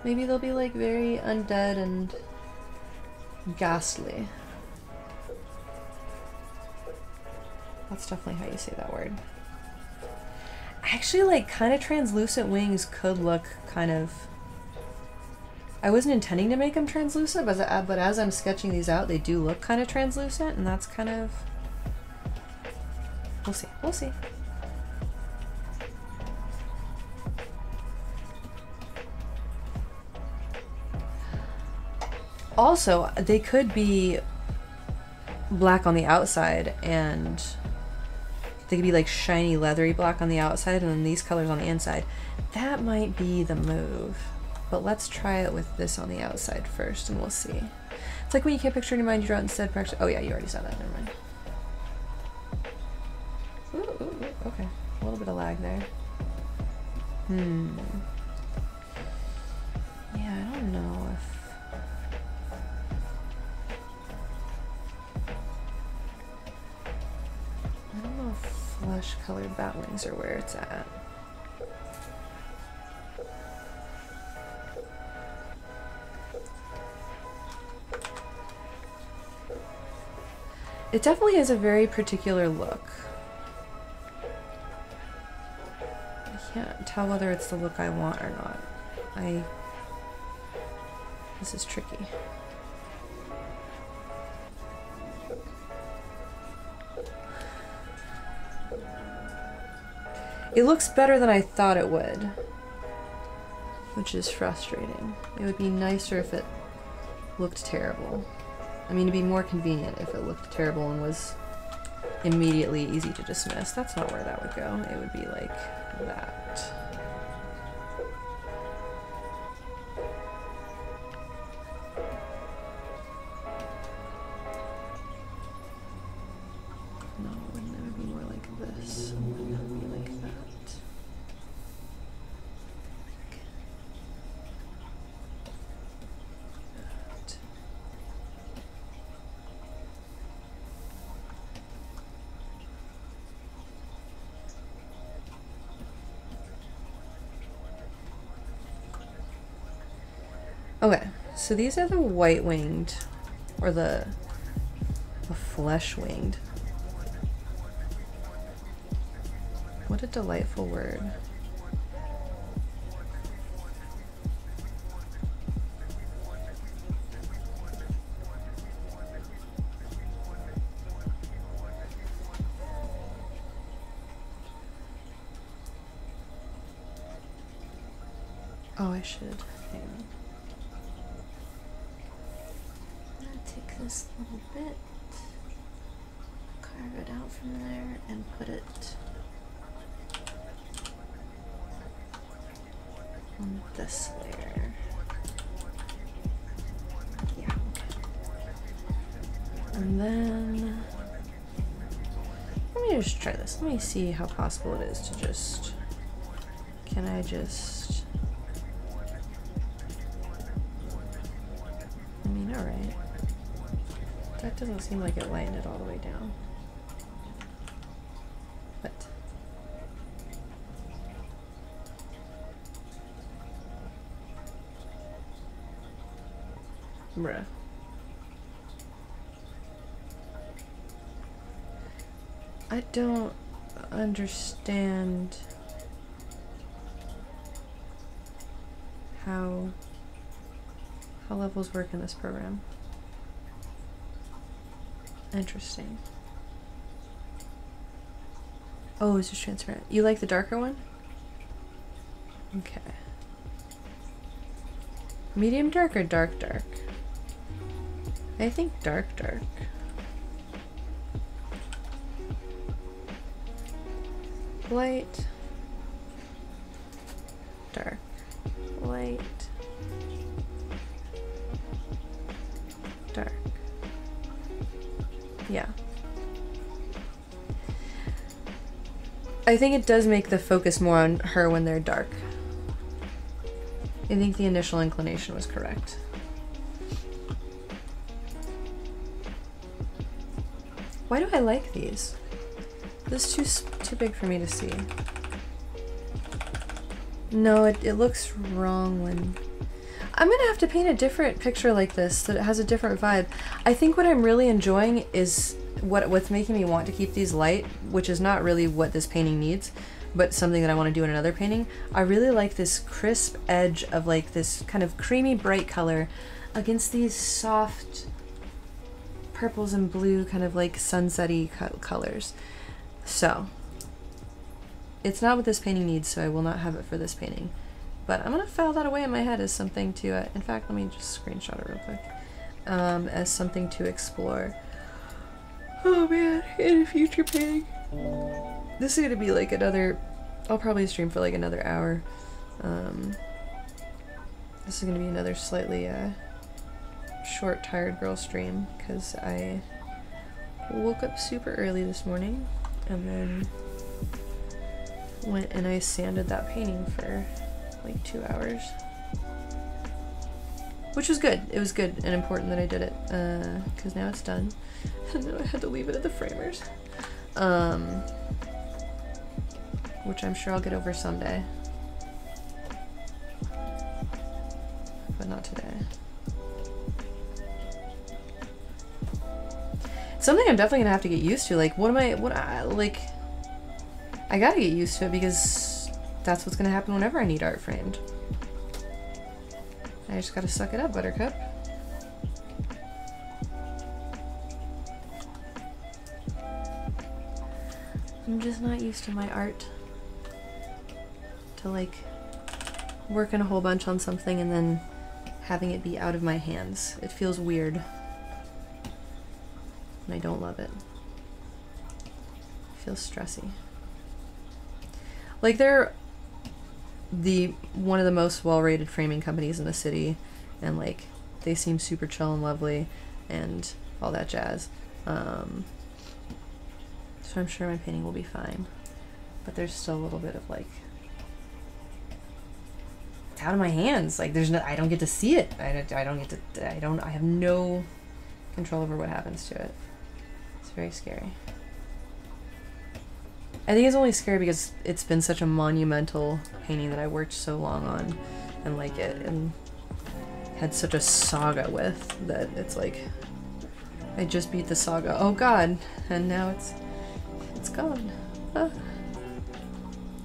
Maybe they'll be like very undead and ghastly. That's definitely how you say that word. Actually, like kind of translucent wings could look kind of, I wasn't intending to make them translucent, but as I'm sketching these out, they do look kind of translucent, and that's kind of, we'll see, we'll see. Also, they could be black on the outside and they could be like shiny leathery black on the outside and then these colors on the inside. That might be the move. But let's try it with this on the outside first and we'll see. It's like when you can't picture in your mind, you draw it instead. Practice. Oh yeah, you already saw that. Never mind. Ooh, okay. A little bit of lag there. Yeah, I don't know if... I don't know if flesh colored bat wings are where it's at. It definitely has a very particular look. I can't tell whether it's the look I want or not. This is tricky. It looks better than I thought it would, which is frustrating. It would be nicer if it looked terrible. I mean, it'd be more convenient if it looked terrible and was immediately easy to dismiss. That's not where that would go. It would be like that. No, it would be more like this. It would not be like that. Okay, so these are the white-winged, or the flesh-winged. What a delightful word. Oh, I should. Hang on. Take this little bit, carve it out from there, and put it on this layer. Yeah, okay. And then, let me just try this. Let me see how possible it is to just, can I just, I mean, alright. That doesn't seem like it lightened it all the way down. But bruh. I don't understand how levels work in this program. Interesting. Oh, it's just transparent. You like the darker one? Okay. Medium dark or dark dark? I think dark dark. Light. Dark. Light. Dark. Yeah. I think it does make the focus more on her when they're dark. I think the initial inclination was correct. Why do I like these? This is too big for me to see. No, it looks wrong when... I'm gonna have to paint a different picture like this that has a different vibe. I think what I'm really enjoying is what's making me want to keep these light, which is not really what this painting needs, but something that I want to do in another painting. I really like this crisp edge of like this kind of creamy bright color against these soft purples and blue kind of like sunset-y colors. So it's not what this painting needs, so I will not have it for this painting. But I'm gonna file that away in my head as something to, in fact, let me just screenshot it real quick, as something to explore. Oh man, in a future painting. This is gonna be like another, I'll probably stream for like another hour. This is gonna be another slightly short, tired girl stream, because I woke up super early this morning, and then went and I sanded that painting for like 2 hours, which was good. It was good and important that I did it, because now it's done, and then I had to leave it at the framers, which I'm sure I'll get over someday, but not today. Something I'm definitely gonna have to get used to. Like, like, I gotta get used to it because that's what's gonna happen whenever I need art framed. I just gotta suck it up, Buttercup. I'm just not used to my art. To like, working a whole bunch on something and then having it be out of my hands. It feels weird. And I don't love it. It feels stressy. Like they're one of the most well-rated framing companies in the city, and like they seem super chill and lovely and all that jazz. So I'm sure my painting will be fine. But there's still a little bit of like, it's out of my hands. Like there's no, I don't get to see it. I have no control over what happens to it. It's very scary. I think it's only scary because it's been such a monumental painting that I worked so long on and like it and had such a saga with that it's like I just beat the saga. Oh god, and now it's gone. Ah.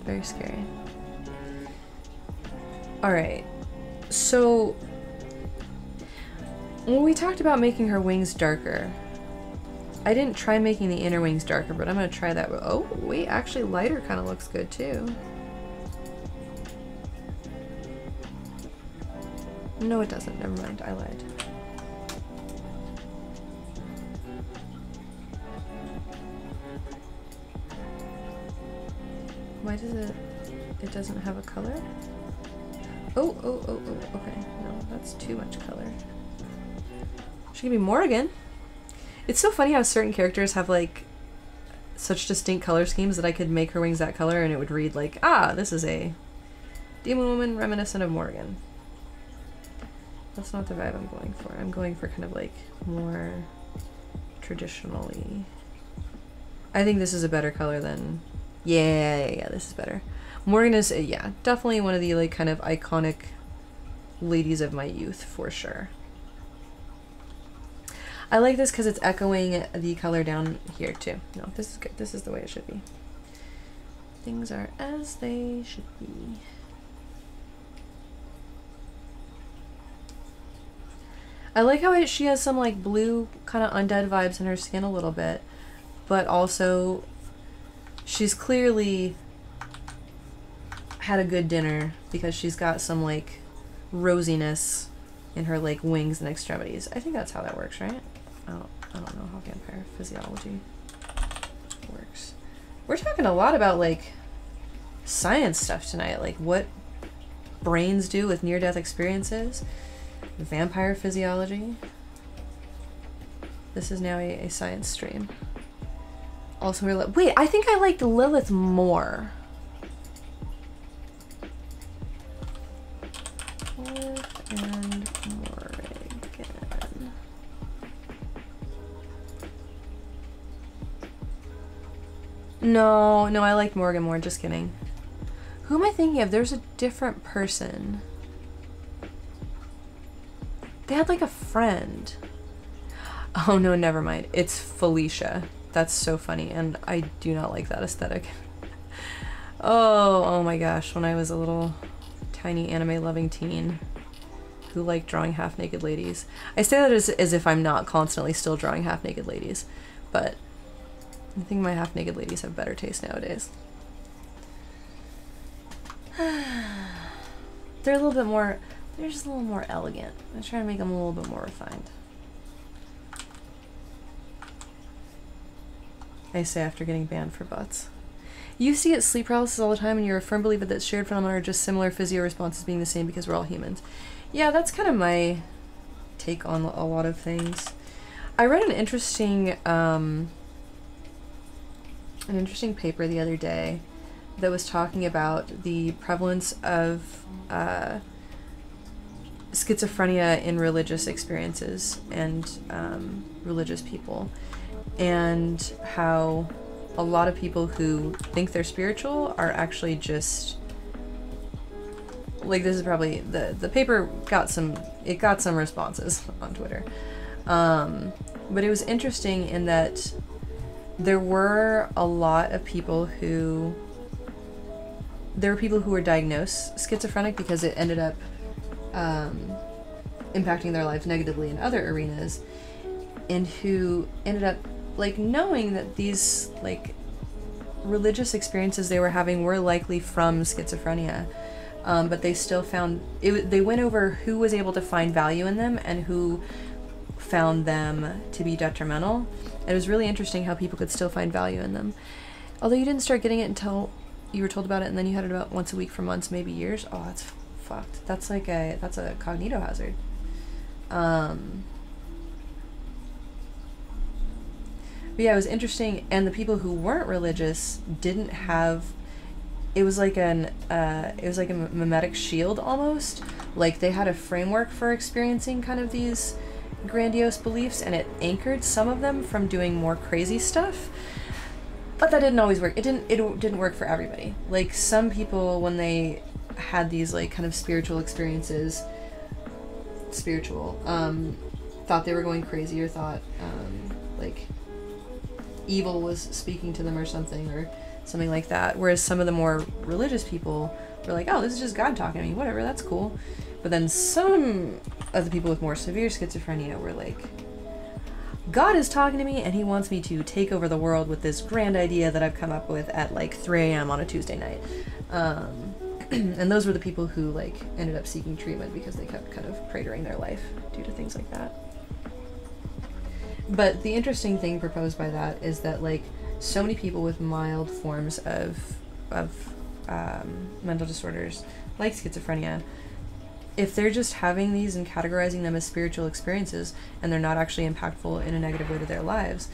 Very scary. Alright, so when we talked about making her wings darker, I didn't try making the inner wings darker, but I'm gonna try that. Oh, wait, actually lighter kind of looks good too. No, it doesn't. Never mind, I lied. Why does it doesn't have a color? Oh, okay. No, that's too much color. Should give me more again. It's so funny how certain characters have like such distinct color schemes that I could make her wings that color and it would read like, ah, this is a demon woman reminiscent of Morgan. That's not the vibe I'm going for. I'm going for kind of like more traditionally. I think this is a better color than, yeah, this is better. Morgan is, yeah, definitely one of the like kind of iconic ladies of my youth for sure. I like this because it's echoing the color down here too. No, this is good. This is the way it should be. Things are as they should be. I like how she has some like blue kind of undead vibes in her skin a little bit, but also she's clearly had a good dinner because she's got some like rosiness in her like wings and extremities. I think that's how that works, right? I don't know how vampire physiology works. We're talking a lot about like science stuff tonight, like what brains do with near-death experiences, vampire physiology. This is now a science stream. Also, we're like, wait, I think I liked Lilith more. Lilith and Morrigan. No, I liked Morgan more, just kidding. Who am I thinking of? There's a different person. They had like a friend. Oh no, never mind. It's Felicia. That's so funny, and I do not like that aesthetic. Oh my gosh, when I was a little tiny anime-loving teen who liked drawing half-naked ladies. I say that as if I'm not constantly still drawing half-naked ladies, but I think my half-naked ladies have better taste nowadays. They're a little bit more, they're just a little more elegant. I'm trying to make them a little bit more refined. I say after getting banned for butts. You see it sleep paralysis all the time and you're a firm believer that shared phenomena are just similar physio responses being the same because we're all humans. Yeah, that's kind of my take on a lot of things. I read an interesting paper the other day that was talking about the prevalence of schizophrenia in religious experiences and religious people, and how a lot of people who think they're spiritual are actually just like, this is probably the paper got some responses on Twitter, But it was interesting in that there were a lot of people who... There were people who were diagnosed schizophrenic because it ended up impacting their lives negatively in other arenas, and who ended up, like, knowing that these, like, religious experiences they were having were likely from schizophrenia. But they still found... They went over who was able to find value in them and who found them to be detrimental. It was really interesting how people could still find value in them. Although you didn't start getting it until you were told about it, and then you had it about once a week for months, maybe years. Oh, that's fucked. That's like that's a cognito hazard. But yeah, it was interesting, and the people who weren't religious didn't have... It was like a mimetic shield almost. Like, they had a framework for experiencing kind of these grandiose beliefs, and it anchored some of them from doing more crazy stuff. But that didn't always work. It didn't work for everybody. Like, some people, when they had these, like, kind of spiritual experiences, thought they were going crazy, or thought, like, evil was speaking to them or something like that. Whereas some of the more religious people were like, oh, this is just God talking to me, whatever, that's cool. But then some of the people with more severe schizophrenia were like, God is talking to me and he wants me to take over the world with this grand idea that I've come up with at like 3 a.m. on a Tuesday night. And those were the people who like ended up seeking treatment because they kept kind of cratering their life due to things like that. But the interesting thing proposed by that is that like so many people with mild forms of mental disorders like schizophrenia, if they're just having these and categorizing them as spiritual experiences and they're not actually impactful in a negative way to their lives,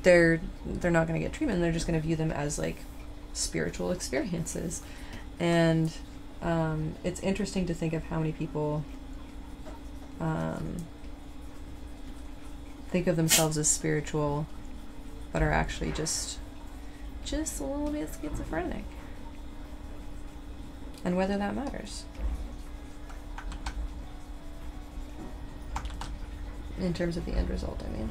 they're not going to get treatment. They're just going to view them as like spiritual experiences. And it's interesting to think of how many people think of themselves as spiritual but are actually just a little bit schizophrenic, and whether that matters in terms of the end result. I mean,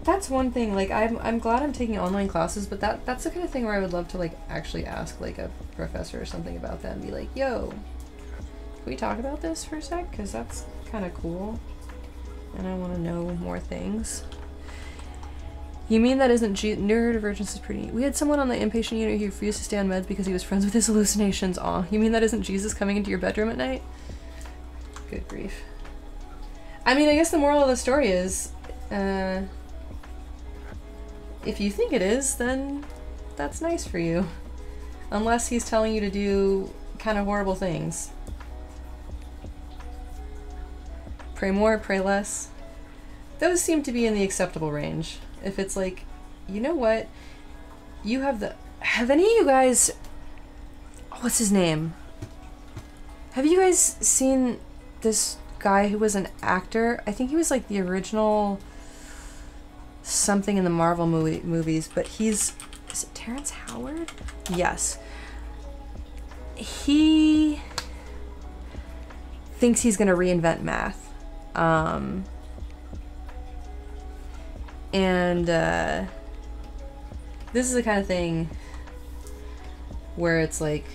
that's one thing. Like, I'm glad I'm taking online classes, but that's the kind of thing where I would love to like actually ask like a professor or something about that and be like, yo, can we talk about this for a sec? Because that's kind of cool and I want to know more things. You mean that isn't neurodivergence is pretty neat. We had someone on the inpatient unit who refused to stay on meds because he was friends with his hallucinations. Aw, you mean that isn't Jesus coming into your bedroom at night? Good grief. I mean, I guess the moral of the story is, if you think it is, then that's nice for you. Unless he's telling you to do kind of horrible things. Pray more, pray less. Those seem to be in the acceptable range. If it's like, you know what? You have the... Have any of you guys... What's his name? Have you guys seen this guy who was an actor? I think he was like the original something in the Marvel movies, but he's... Is it Terrence Howard? Yes. He thinks he's gonna reinvent math. This is the kind of thing where it's like,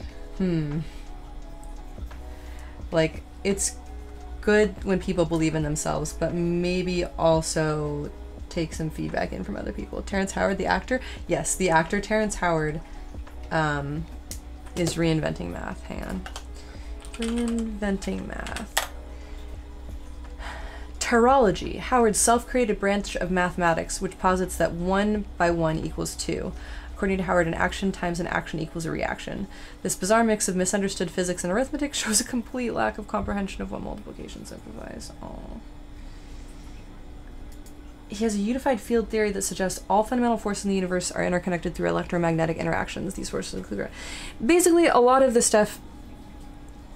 like, it's good when people believe in themselves, but maybe also take some feedback in from other people. Terrence Howard, the actor? Yes, the actor Terrence Howard is reinventing math. Hang on. Reinventing math. Terology, Howard's self-created branch of mathematics, which posits that 1 by 1 equals 2. According to Howard, an action times an action equals a reaction. This bizarre mix of misunderstood physics and arithmetic shows a complete lack of comprehension of what multiplication simplifies. Oh. He has a unified field theory that suggests all fundamental forces in the universe are interconnected through electromagnetic interactions. These forces include... Basically, a lot of the stuff...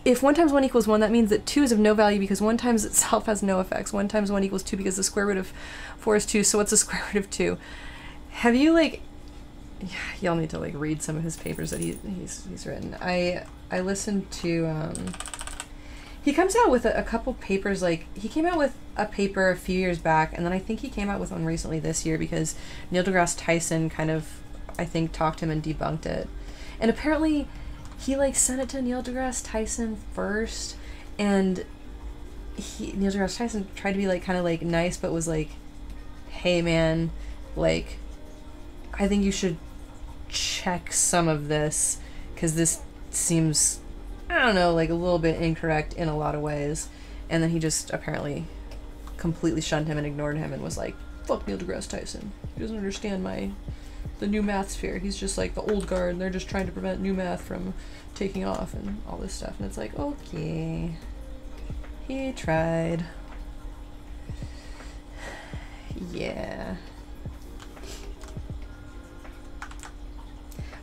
If 1 times 1 equals 1, that means that 2 is of no value because 1 times itself has no effects. 1 times 1 equals 2 because the square root of 4 is 2, so what's the square root of 2? Have you, like... Yeah, y'all need to, like, read some of his papers that he's written. I listened to, He comes out with a couple papers, like, he came out with a paper a few years back, and then I think he came out with one recently this year because Neil deGrasse Tyson kind of, I think, talked him and debunked it. And apparently he, like, sent it to Neil deGrasse Tyson first, and Neil deGrasse Tyson tried to be, like, kind of, like, nice, but was like, hey, man, like, I think you should check some of this, because this seems, I don't know, like a little bit incorrect in a lot of ways. And then he just apparently completely shunned him and ignored him and was like, fuck Neil deGrasse Tyson. He doesn't understand the new math sphere. He's just like the old guard and they're just trying to prevent new math from taking off and all this stuff. And it's like, okay, he tried. Yeah.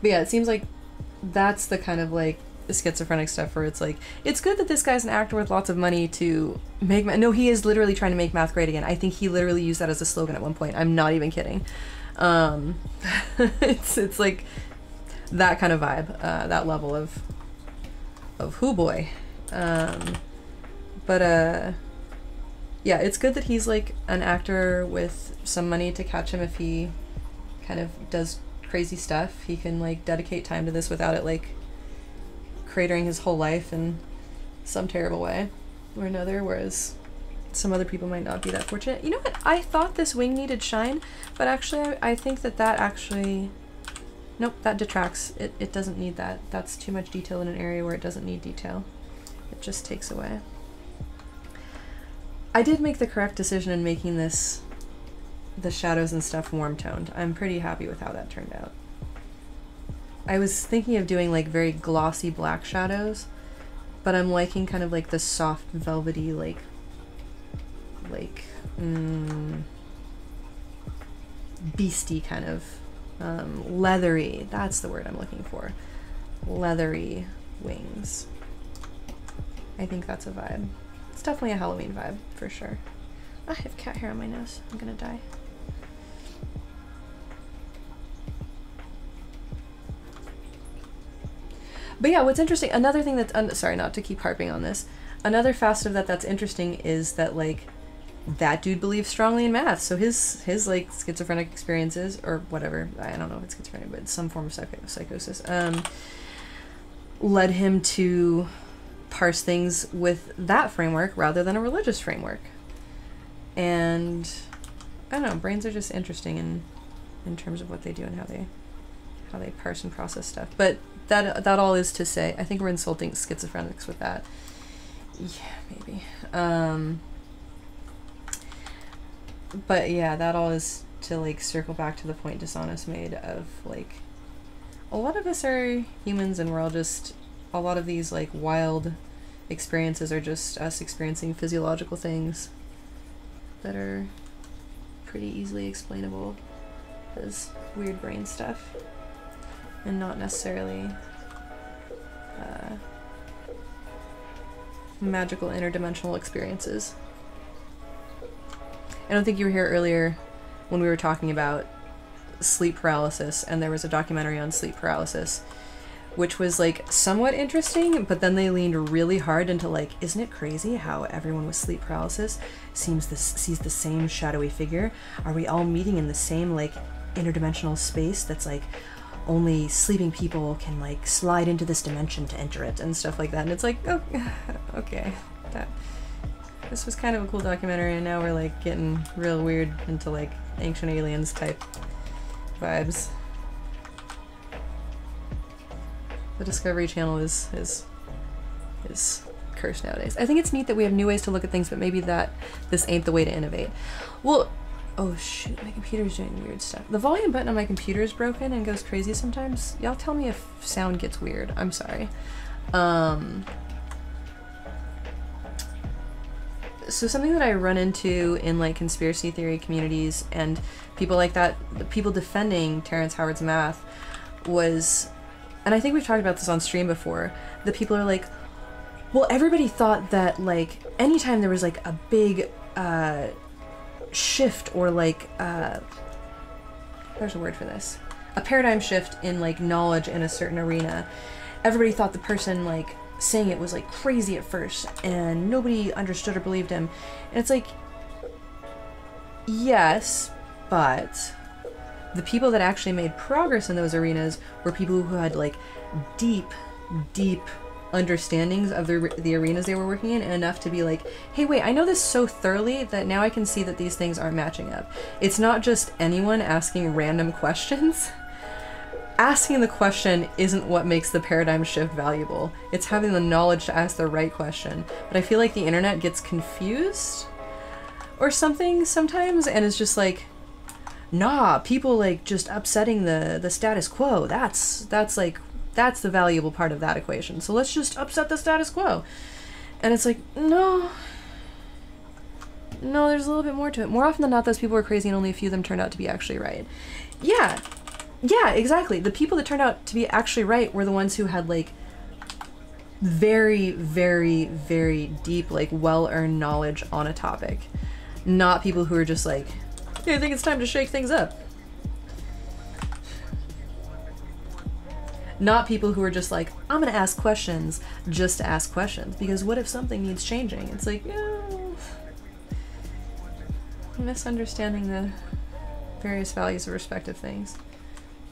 But yeah, it seems like that's the kind of like schizophrenic stuff where it's like, it's good that this guy's an actor with lots of money to make no, he is literally trying to make math great again. I think he literally used that as a slogan at one point. I'm not even kidding. It's like that kind of vibe, that level of who boy. But yeah, it's good that he's like an actor with some money to catch him if he kind of does crazy stuff. He can like dedicate time to this without it like cratering his whole life in some terrible way or another, whereas some other people might not be that fortunate. You know what? I thought this wing needed shine, but actually I think that actually, nope, that detracts. It doesn't need that. That's too much detail in an area where it doesn't need detail. It just takes away. I did make the correct decision in making this, the shadows and stuff, warm toned. I'm pretty happy with how that turned out. I was thinking of doing like very glossy black shadows, but I'm liking kind of like the soft velvety like beastie kind of leathery, that's the word I'm looking for, leathery wings. I think that's a vibe. It's definitely a Halloween vibe for sure. I have cat hair on my nose. I'm gonna die. But yeah, what's interesting, another thing that's, sorry, not to keep harping on this, another facet of that's interesting is that, like, that dude believes strongly in math, so his like, schizophrenic experiences, or whatever, I don't know if it's schizophrenic, but some form of psychosis, led him to parse things with that framework rather than a religious framework. And, I don't know, brains are just interesting in terms of what they do and how they parse and process stuff. But that all is to say, I think we're insulting schizophrenics with that. Yeah, maybe. But yeah, that all is to like circle back to the point Dishonest made of like, a lot of us are humans and we're all just, a lot of these like wild experiences are just us experiencing physiological things that are pretty easily explainable as weird brain stuff. And not necessarily magical interdimensional experiences. I don't think you were here earlier when we were talking about sleep paralysis, and there was a documentary on sleep paralysis, which was like somewhat interesting, but then they leaned really hard into like, isn't it crazy how everyone with sleep paralysis sees the same shadowy figure? Are we all meeting in the same like interdimensional space that's like, only sleeping people can like slide into this dimension to enter it and stuff like that? And it's like, oh, okay, this was kind of a cool documentary, and now we're like getting real weird into like Ancient Aliens type vibes. The Discovery Channel is cursed nowadays. I think it's neat that we have new ways to look at things, but maybe this ain't the way to innovate. Well, oh shoot, my computer's doing weird stuff. The volume button on my computer is broken and goes crazy sometimes. Y'all tell me if sound gets weird. I'm sorry. So something that I run into in like conspiracy theory communities and people like that, the people defending Terrence Howard's math was, and I think we've talked about this on stream before, the people are like, well, everybody thought that like anytime there was like a big shift or like there's a word for this, a paradigm shift in like knowledge in a certain arena, everybody thought the person like saying it was like crazy at first and nobody understood or believed him. And it's like, yes, but the people that actually made progress in those arenas were people who had like deep understandings of the arenas they were working in, and enough to be like, hey, wait, I know this so thoroughly that now I can see that these things aren't matching up. It's not just anyone asking random questions. Asking the question isn't what makes the paradigm shift valuable. It's having the knowledge to ask the right question. But I feel like the internet gets confused or something sometimes, and it's just like, nah, people like just upsetting the status quo. That's the valuable part of that equation. So let's just upset the status quo. And it's like, no, there's a little bit more to it. More often than not, those people were crazy and only a few of them turned out to be actually right. Yeah, exactly. The people that turned out to be actually right were the ones who had like very deep, like well-earned knowledge on a topic. Not people who are just like, hey, I think it's time to shake things up. Not people who are just like, I'm gonna ask questions just to ask questions, because what if something needs changing? It's like, misunderstanding the various values of respective things.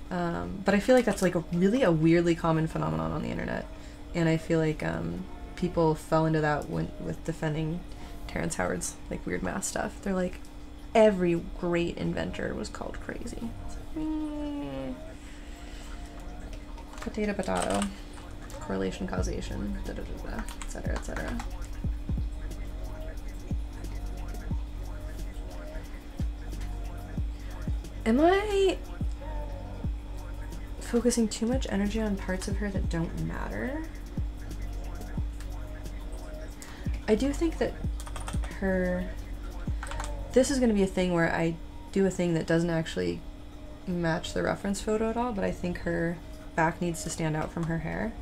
But I feel like that's like a weirdly common phenomenon on the internet, and I feel like people fell into that with defending Terrence Howard's like weird math stuff. They're like, every great inventor was called crazy. Potato, correlation, causation, etc., etc. Am I focusing too much energy on parts of her that don't matter? I do think that this is going to be a thing where I do a thing that doesn't actually match the reference photo at all, but I think her back needs to stand out from her hair.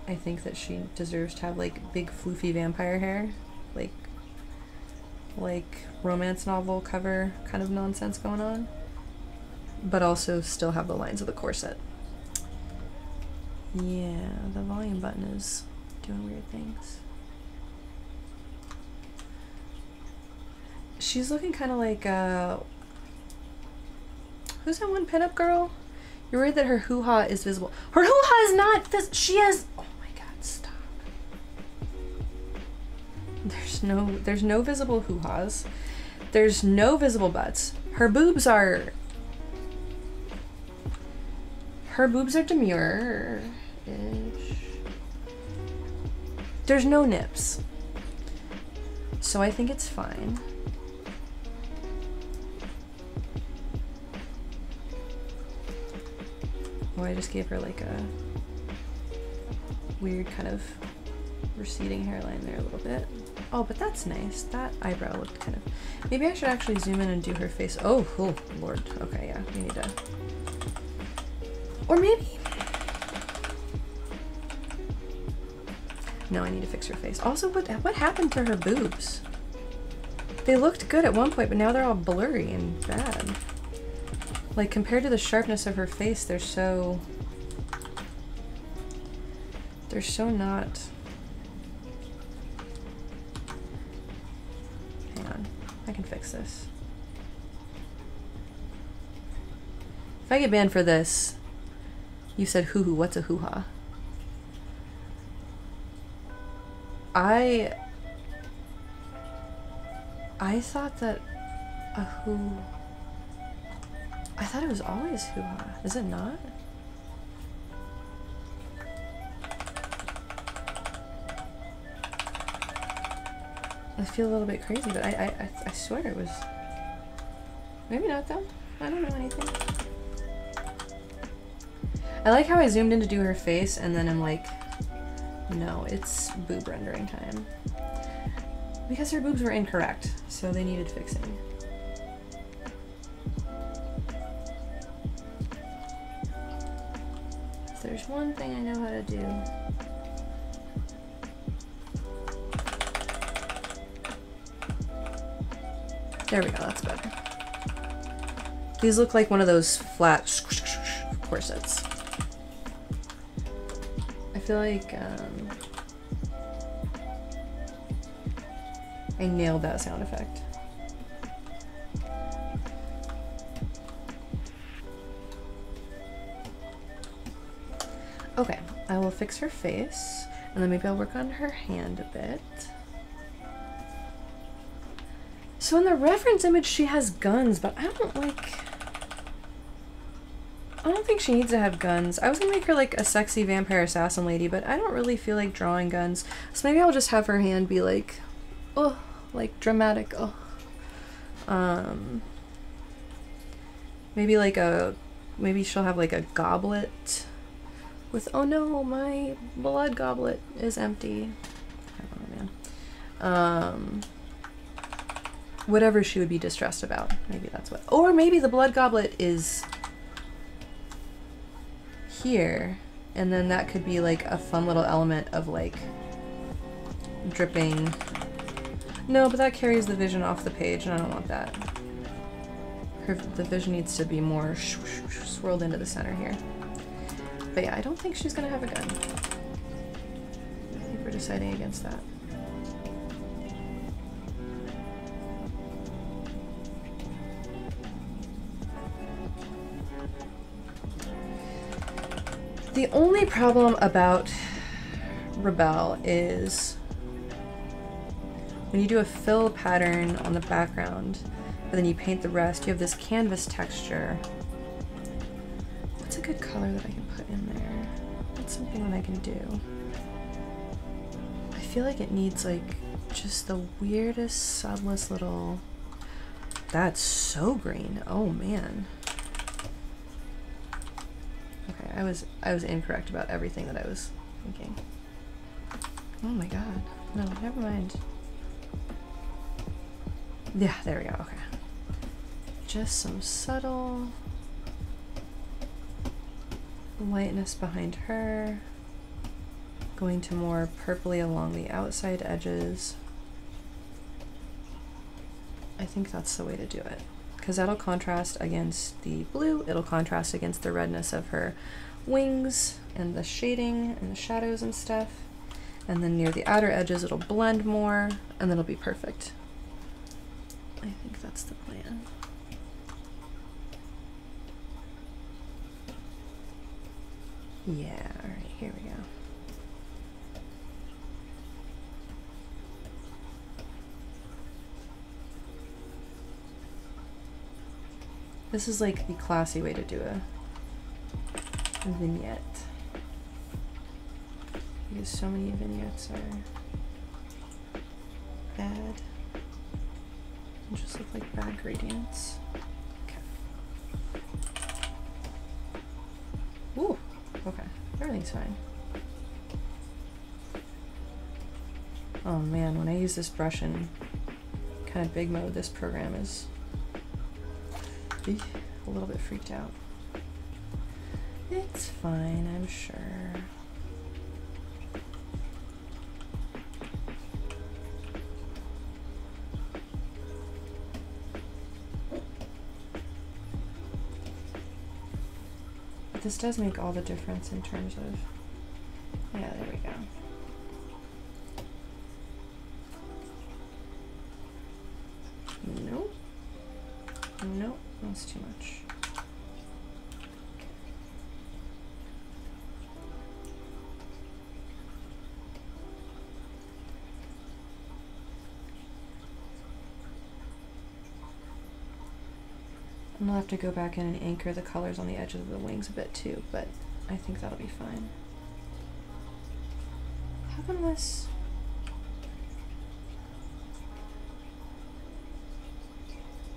I think that she deserves to have like big floofy vampire hair, like romance novel cover kind of nonsense going on, but also still have the lines of the corset. Yeah, the volume button is doing weird things. She's looking kind of like, who's that one pinup girl? You're worried that her hoo-ha is visible. Her hoo-ha is not this. She has. Oh my god! Stop. There's no visible hoo-has. There's no visible butts. Her boobs are demure-ish. There's no nips, so I think it's fine. Oh, I just gave her like a weird kind of receding hairline there a little bit. Oh, but that's nice. That eyebrow looked kind of... Maybe I should actually zoom in and do her face. Oh, Lord. Okay, yeah, we need to... Or maybe... No, I need to fix her face. Also, what happened to her boobs? They looked good at one point, but now they're all blurry and bad. Like, compared to the sharpness of her face, they're so not... Hang on. I can fix this. If I get banned for this... You said hoo-hoo. What's a hoo-ha? I thought that a hoo... I thought it was always hoo-ha. Is it not? I feel a little bit crazy, but I swear it was... Maybe not though. I don't know anything. I like how I zoomed in to do her face and then I'm like, no, it's boob rendering time. Because her boobs were incorrect, so they needed fixing. If there's one thing I know how to do. There we go, that's better. These look like one of those flat corsets. I feel like I nailed that sound effect. Okay, I will fix her face, and then maybe I'll work on her hand a bit. So in the reference image, she has guns, but I don't think she needs to have guns. I was gonna make her like a sexy vampire assassin lady, but I don't really feel like drawing guns. So maybe I'll just have her hand be like, oh, like dramatic, oh. Maybe she'll have like a goblet with, oh no, my blood goblet is empty. I don't know, man. Whatever she would be distressed about. Maybe that's what, or maybe the blood goblet is here, and then that could be like a fun little element of like dripping. No, but that carries the vision off the page, and I don't want that. The vision needs to be more swirled into the center here. But yeah, I don't think she's gonna have a gun. I think we're deciding against that. The only problem about Rebel is when you do a fill pattern on the background, but then you paint the rest, you have this canvas texture. What's a good color that I can put in there? What's something that I can do? I feel like it needs like just the weirdest, subtlest little... That's so green. Oh man. Okay, I was incorrect about everything that I was thinking. Oh my god. No, never mind. Yeah, there we go. Okay. Just some subtle lightness behind her. Going to more purpley along the outside edges. I think that's the way to do it, because that'll contrast against the blue, it'll contrast against the redness of her wings and the shading and the shadows and stuff. And then near the outer edges it'll blend more, and then it'll be perfect. I think that's the plan. Yeah, alright, here we go. This is like the classy way to do a vignette, because so many vignettes are bad and just look like bad gradients. Okay. Ooh, okay, everything's fine. Oh man, when I use this brush in kind of big mode, this program is a little bit freaked out. It's fine, I'm sure. But this does make all the difference in terms of, yeah, there we go. Nope. Nope, that's too much. And I'll have to go back in and anchor the colors on the edges of the wings a bit too, but I think that'll be fine. How come this?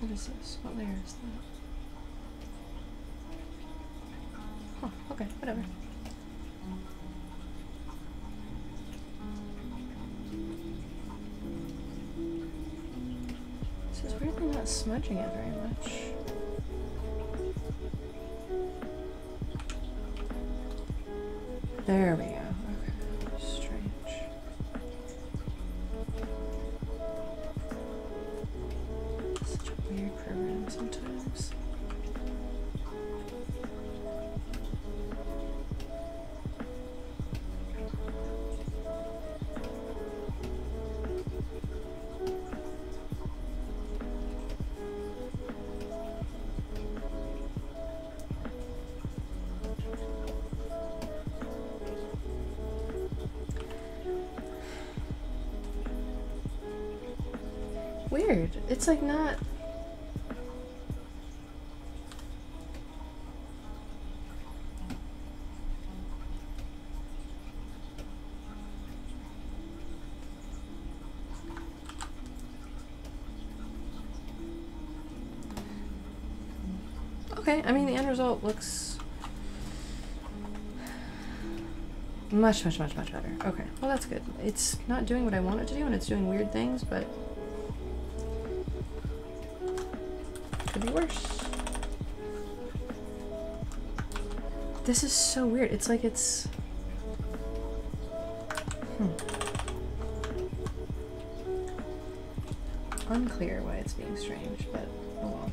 What is this? What layer is that? Huh, okay, whatever. This is weirdly not smudging it very much. There we go. Okay, strange. Such a weird program sometimes. weird. It's like not... Okay, I mean the end result looks much better. Okay, well that's good. It's not doing what I want it to do and it's doing weird things, but could be worse. This is so weird. It's like it's... Unclear why it's being strange, but oh well.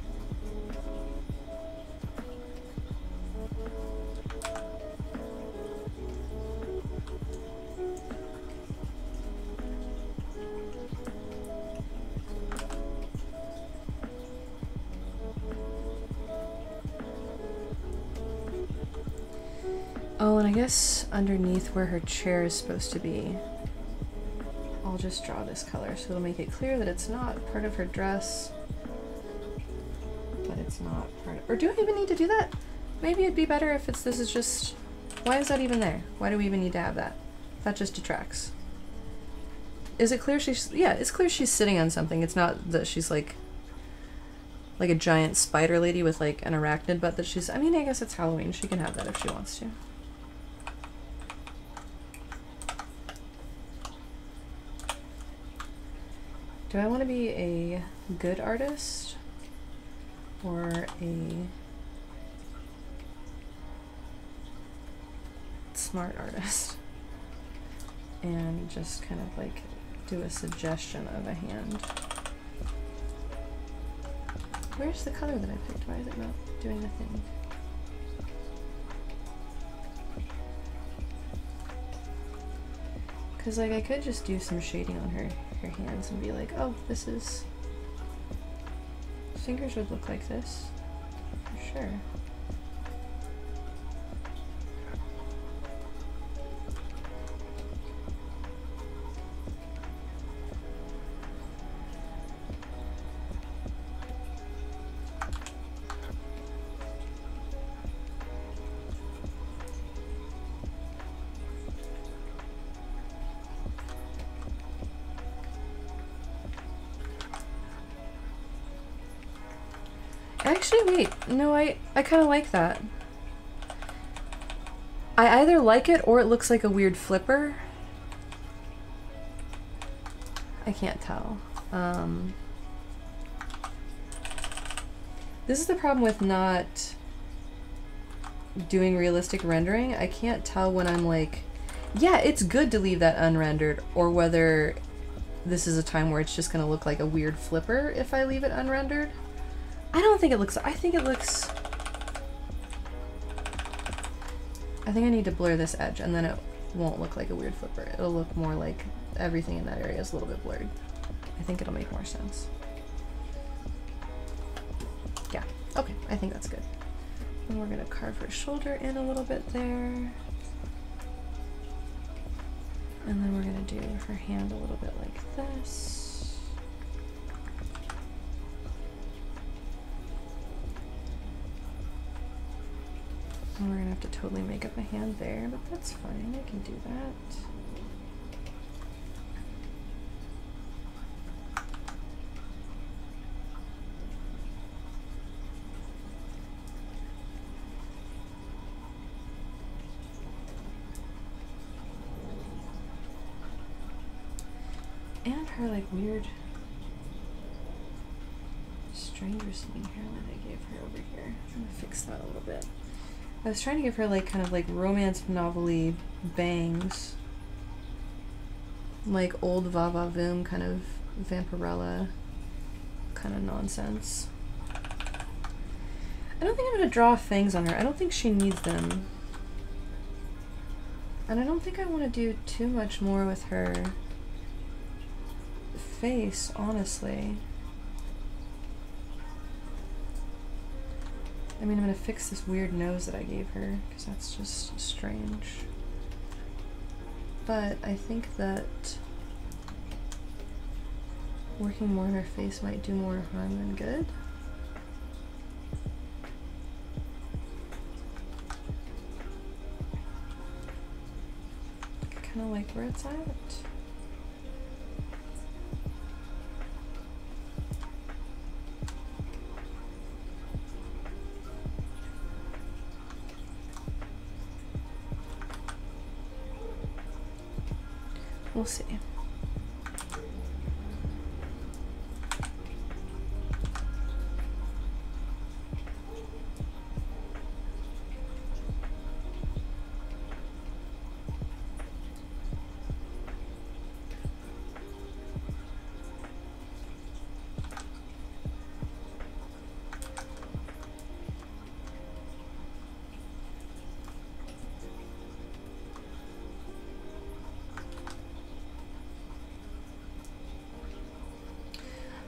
Oh, and I guess underneath where her chair is supposed to be, I'll just draw this color so it'll make it clear that it's not part of her dress, but it's not part of... Or do I even need to do that? Maybe it'd be better if this is just... Why is that even there? Why do we even need to have that? That just detracts. Is it clear she's... Yeah, it's clear she's sitting on something. It's not that she's like a giant spider lady with like an arachnid butt that she's... I mean, I guess it's Halloween. She can have that if she wants to. Do I want to be a good artist or a smart artist and just kind of like do a suggestion of a hand? Where's the color that I picked? Why is it not doing the thing? Because like I could just do some shading on her hands and be like, oh, this is... Fingers would look like this, for sure. Actually, wait, no, I kind of like that. I either like it or it looks like a weird flipper. I can't tell. This is the problem with not doing realistic rendering. I can't tell when I'm like, yeah, it's good to leave that unrendered, or whether this is a time where it's just gonna look like a weird flipper if I leave it unrendered. I don't think it looks... I think it looks... I think I need to blur this edge and then it won't look like a weird flipper. It'll look more like everything in that area is a little bit blurred. I think it'll make more sense. Yeah, okay, I think that's good. And we're gonna carve her shoulder in a little bit there. And then we're gonna do her hand a little bit like this. And we're gonna have to totally make up a hand there, but that's fine, I can do that. And her like weird stranger seeming hair that I gave her over here. I'm gonna fix that a little bit. I was trying to give her like kind of like romance novel-y bangs. Like old Va Va Voom kind of Vampirella kind of nonsense. I don't think I'm gonna draw fangs on her. I don't think she needs them. And I don't think I want to do too much more with her face, honestly. I mean, I'm gonna fix this weird nose that I gave her, because that's just strange. But I think that Working more on her face might do more harm than good. Kind of like where it's at. We'll see.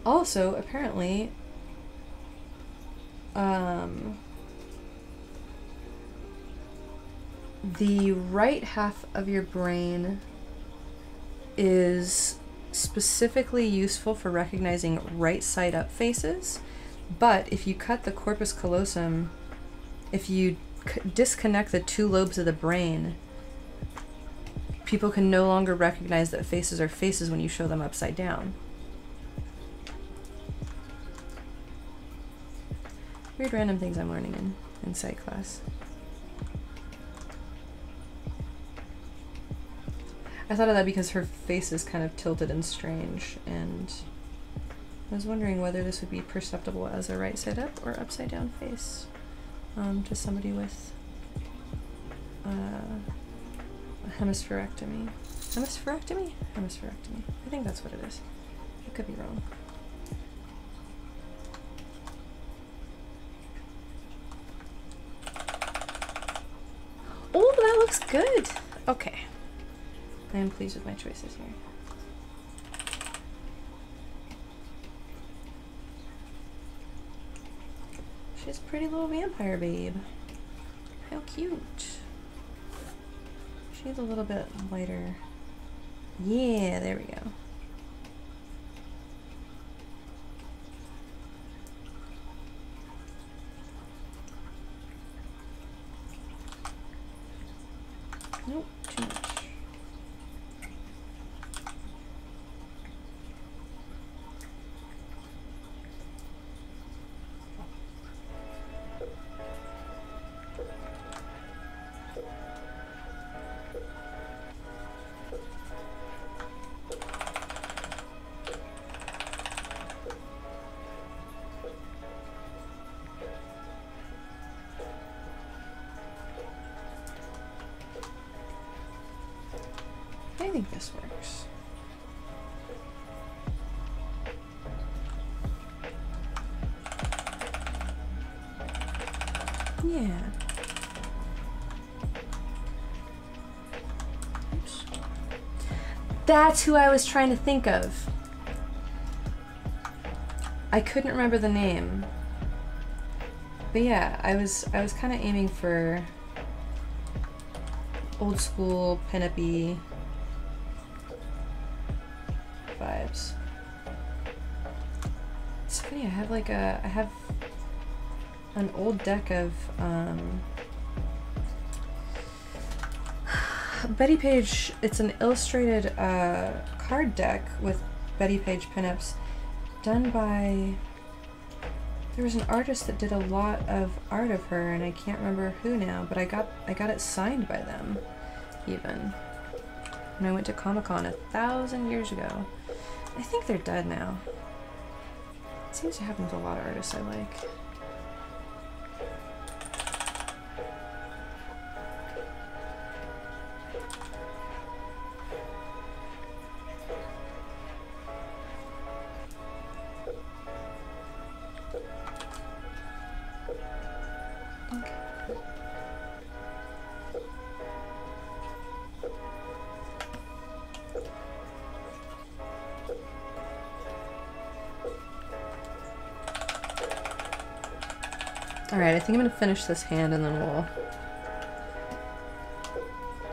Also, apparently, the right half of your brain is specifically useful for recognizing right side up faces, but if you cut the corpus callosum, if you disconnect the two lobes of the brain, people can no longer recognize that faces are faces when you show them upside down. Weird random things I'm learning in psych class. I thought of that because her face is kind of tilted and strange, and I was wondering whether this would be perceptible as a right side up or upside down face to somebody with a hemispherectomy. Hemispherectomy? Hemispherectomy. I think that's what it is. I could be wrong. Oh, that looks good. Okay. I am pleased with my choices here. She's a pretty little vampire babe. How cute. She's a little bit lighter. Yeah, there we go. Nope, too much. I think this works. Yeah. Oops. That's who I was trying to think of. I couldn't remember the name. But yeah, I was kind of aiming for old school pinup-y vibes. It's funny, I have an old deck of Betty Page. It's an illustrated card deck with Betty Page pinups done by, there was an artist that did a lot of art of her, and I can't remember who now, but I got it signed by them even when I went to Comic-Con 1,000 years ago. I think they're dead now. It seems to happen with a lot of artists I like. Alright, I think I'm gonna finish this hand and then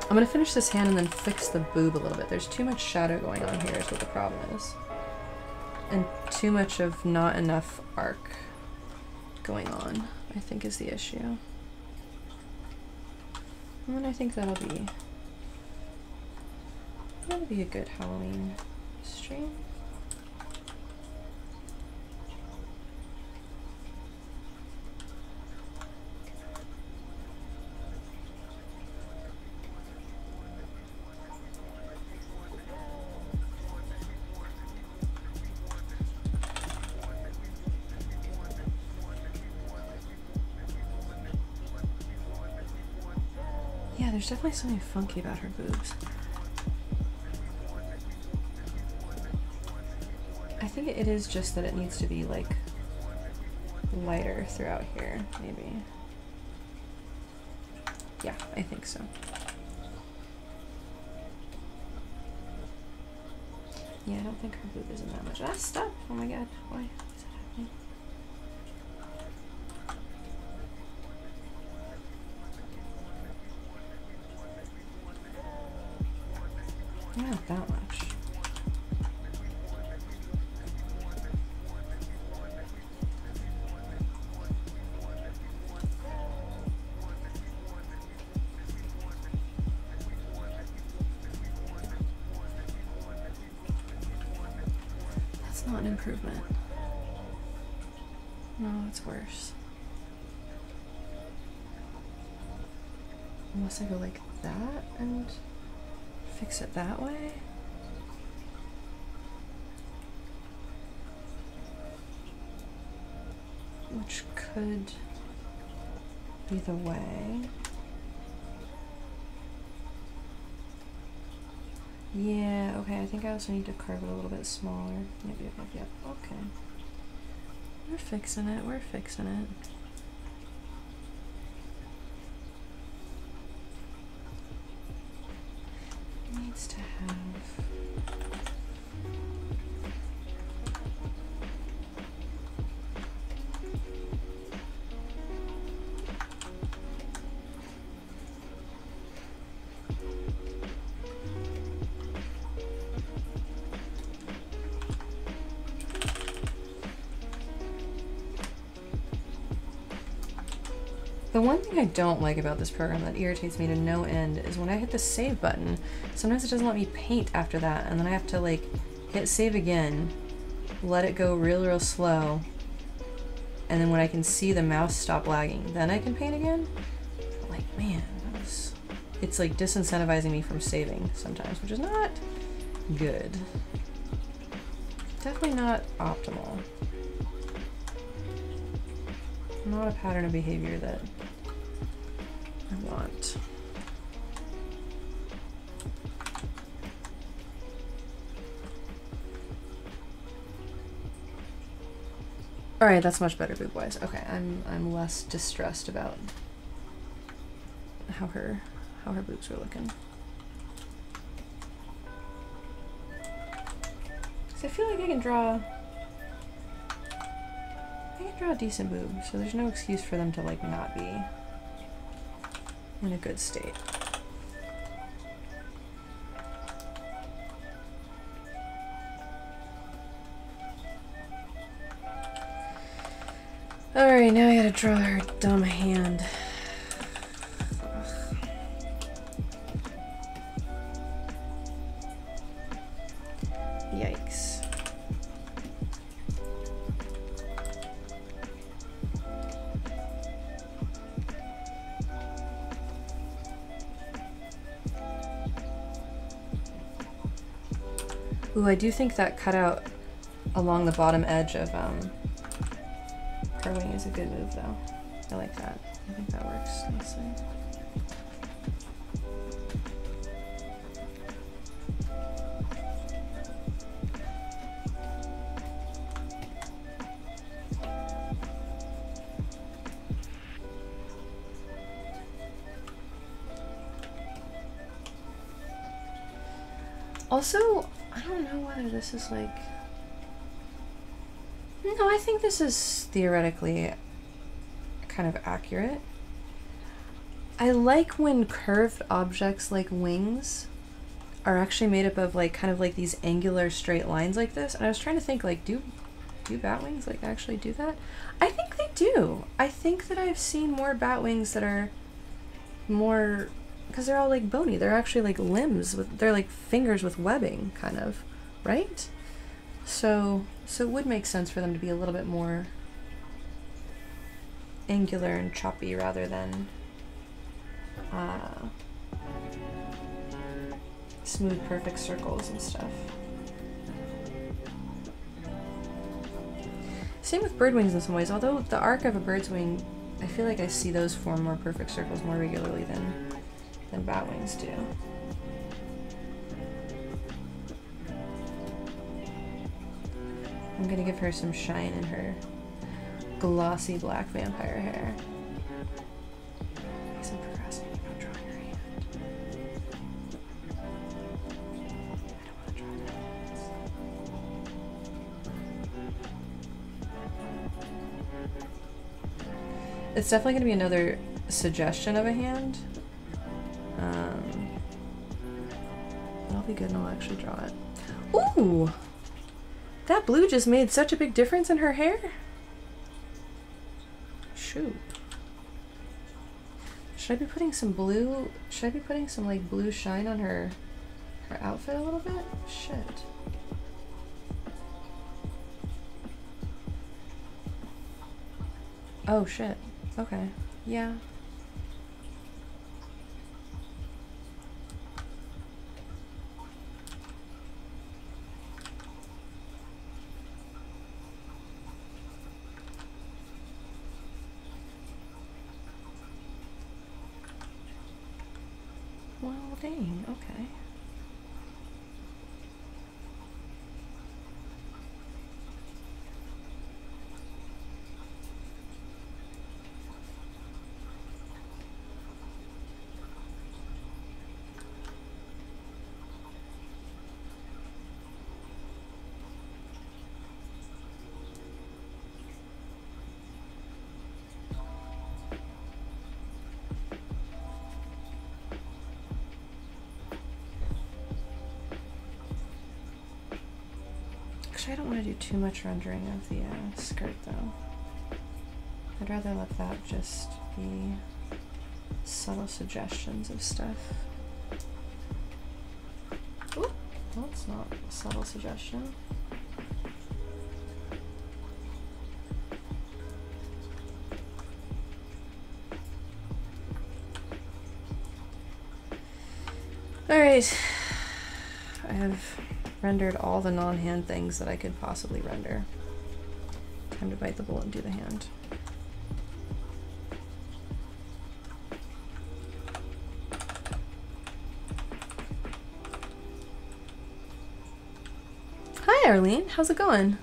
I'm gonna finish this hand and then fix the boob a little bit. There's too much shadow going on here is what the problem is. And too much of not enough arc going on, I think, is the issue. And I think that'll be a good Halloween stream. Yeah, there's definitely something funky about her boobs. I think it is just that it needs to be like lighter throughout here, maybe. Yeah, I think so. Yeah, I don't think her boob isn't that much. Ah, stop! Oh my god, why is that happening? Not that much. That's not an improvement. No, it's worse. Unless I go like that and fix it that way. Which could be the way. Yeah, okay, I think I also need to carve it a little bit smaller. Yep, okay. We're fixing it, we're fixing it. It needs to have... The one thing I don't like about this program that irritates me to no end is when I hit the save button, sometimes it doesn't let me paint after that, and then I have to like hit save again, let it go real slow, and then when I can see the mouse stop lagging, then I can paint again? Like, man, it's like disincentivizing me from saving sometimes, which is not good. Definitely not optimal. Not a pattern of behavior that I want. All right, that's much better boob-wise. Okay, I'm less distressed about how her boobs were looking. 'Cause I feel like I can draw a decent boob, so there's no excuse for them to like not be in a good state. Alright, now I gotta draw her dumb hand. Yikes. Ooh, I do think that cutout along the bottom edge of her wing is a good move, though. I like that. I think that works nicely. Also, I don't know whether this is like... No, I think this is theoretically kind of accurate. I like when curved objects like wings are actually made up of like kind of like these angular straight lines like this. And I was trying to think like, do bat wings like actually do that? I think they do. I think that I've seen more bat wings that are more, because they're all like bony. They're actually like limbs with, they're like fingers with webbing kind of, right? So it would make sense for them to be a little bit more angular and choppy rather than smooth, perfect circles and stuff. Same with bird wings in some ways, although the arc of a bird's wing, I feel like I see those form more perfect circles more regularly than bat wings do. I'm gonna give her some shine in her glossy black vampire hair. I guess I'm procrastinating about drawing her hand. I don't want to draw that. It's definitely going to be another suggestion of a hand. That'll be good and I'll actually draw it. Ooh! That blue just made such a big difference in her hair. Shoot. Should I be putting some blue? Should I be putting some like blue shine on her outfit a little bit? Shit. Oh shit. Okay. Yeah. Well, dang, okay. Actually, I don't want to do too much rendering of the skirt, though. I'd rather let that just be subtle suggestions of stuff. Ooh, well, it's not a subtle suggestion. Alright, I have rendered all the non-hand things that I could possibly render. Time to bite the bullet and do the hand. Hi Arlene, how's it going?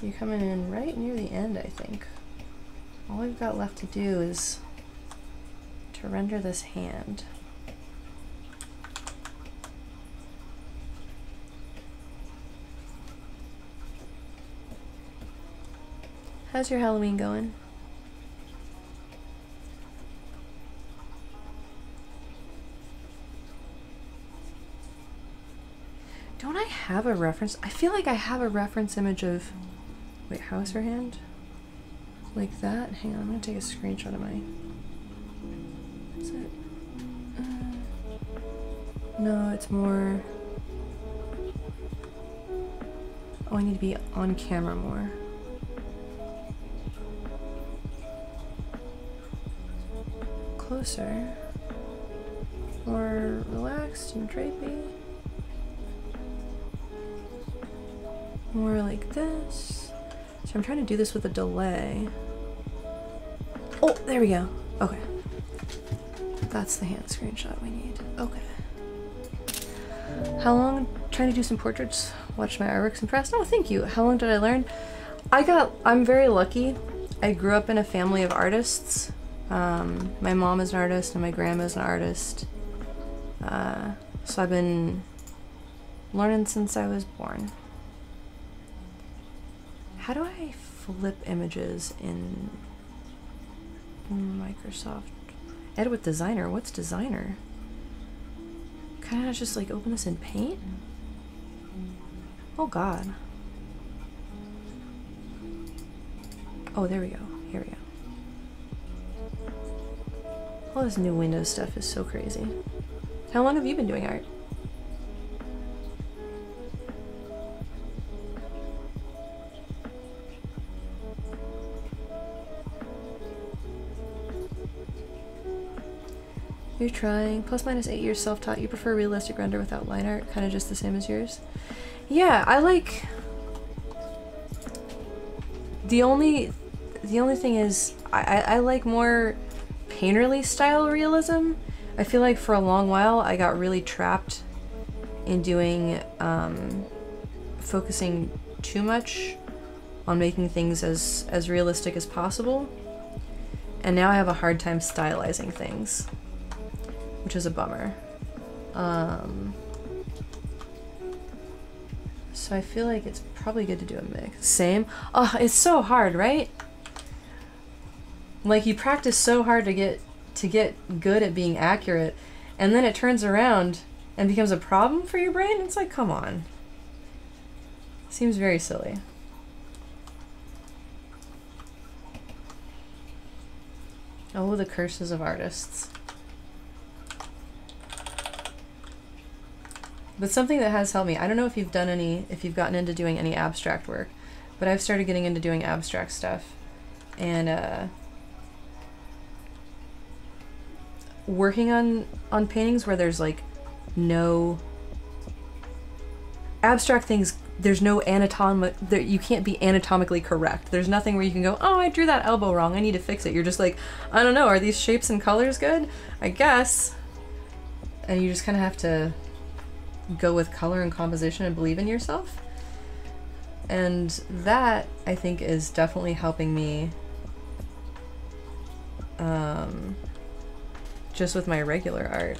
You're coming in right near the end, I think. All we've got left to do is to render this hand. How's your Halloween going? Don't I have a reference? I feel like I have a reference image of... Wait, how is her hand? Like that? Hang on, I'm gonna take a screenshot of my... Is it? No, it's more... Oh, I need to be on camera more. Closer. More relaxed and drapey. More like this. So I'm trying to do this with a delay. Oh, there we go. Okay. That's the hand screenshot we need. Okay. How long trying to do some portraits? Watch my artworks impressed? Oh, thank you. How long did I learn? I'm very lucky. I grew up in a family of artists. My mom is an artist and my grandma's an artist. So I've been learning since I was born. How do I flip images in Microsoft. Edit with designer. What's designer? Can I just like open this in Paint? Oh god. Oh, there we go. Here we go. All this new Windows stuff is so crazy. How long have you been doing art? You're trying. Plus minus 8 years self-taught. You prefer realistic render without line art? Kind of just the same as yours? Yeah, I like... The only thing is, I like more painterly style realism. I feel like for a long while I got really trapped in doing, focusing too much on making things as realistic as possible. And now I have a hard time stylizing things, which is a bummer. So I feel like it's probably good to do a mix. Same. Oh, it's so hard, right? Like you practice so hard to get good at being accurate, and then it turns around and becomes a problem for your brain. It's like, come on. Seems very silly. Oh, the curses of artists. But something that has helped me, I don't know if you've gotten into doing any abstract work, but I've started getting into doing abstract stuff. And working on paintings where there's like no abstract things, there's no you can't be anatomically correct. There's nothing where you can go, oh, I drew that elbow wrong, I need to fix it. You're just like, I don't know, are these shapes and colors good? I guess. And you just kind of have to go with color and composition and believe in yourself. And that, I think, is definitely helping me just with my regular art.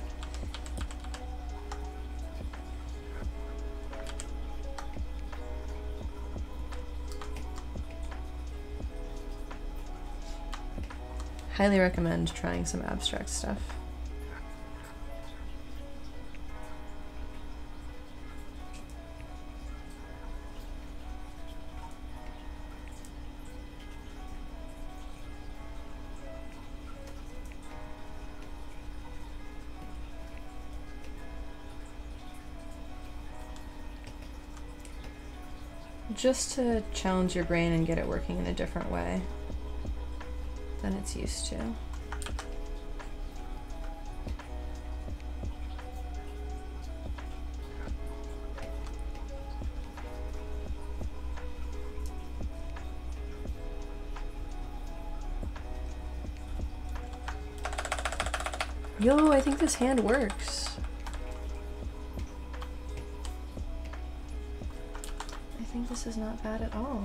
Highly recommend trying some abstract stuff. Just to challenge your brain and get it working in a different way than it's used to. Yo, I think this hand works. I think this is not bad at all.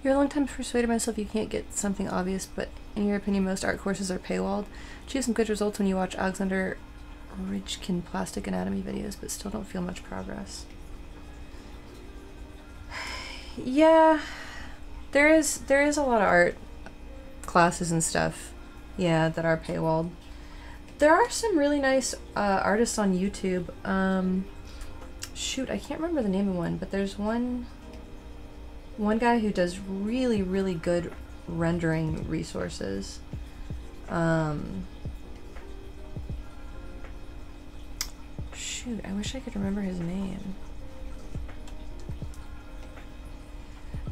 You're a long time persuaded myself you can't get something obvious, but in your opinion most art courses are paywalled. Achieve some good results when you watch Alexander Richkin plastic anatomy videos, but still don't feel much progress. Yeah, there is a lot of art classes and stuff, yeah, that are paywalled. There are some really nice artists on YouTube. Shoot, I can't remember the name of one, but there's one guy who does really, really good rendering resources. Shoot, I wish I could remember his name.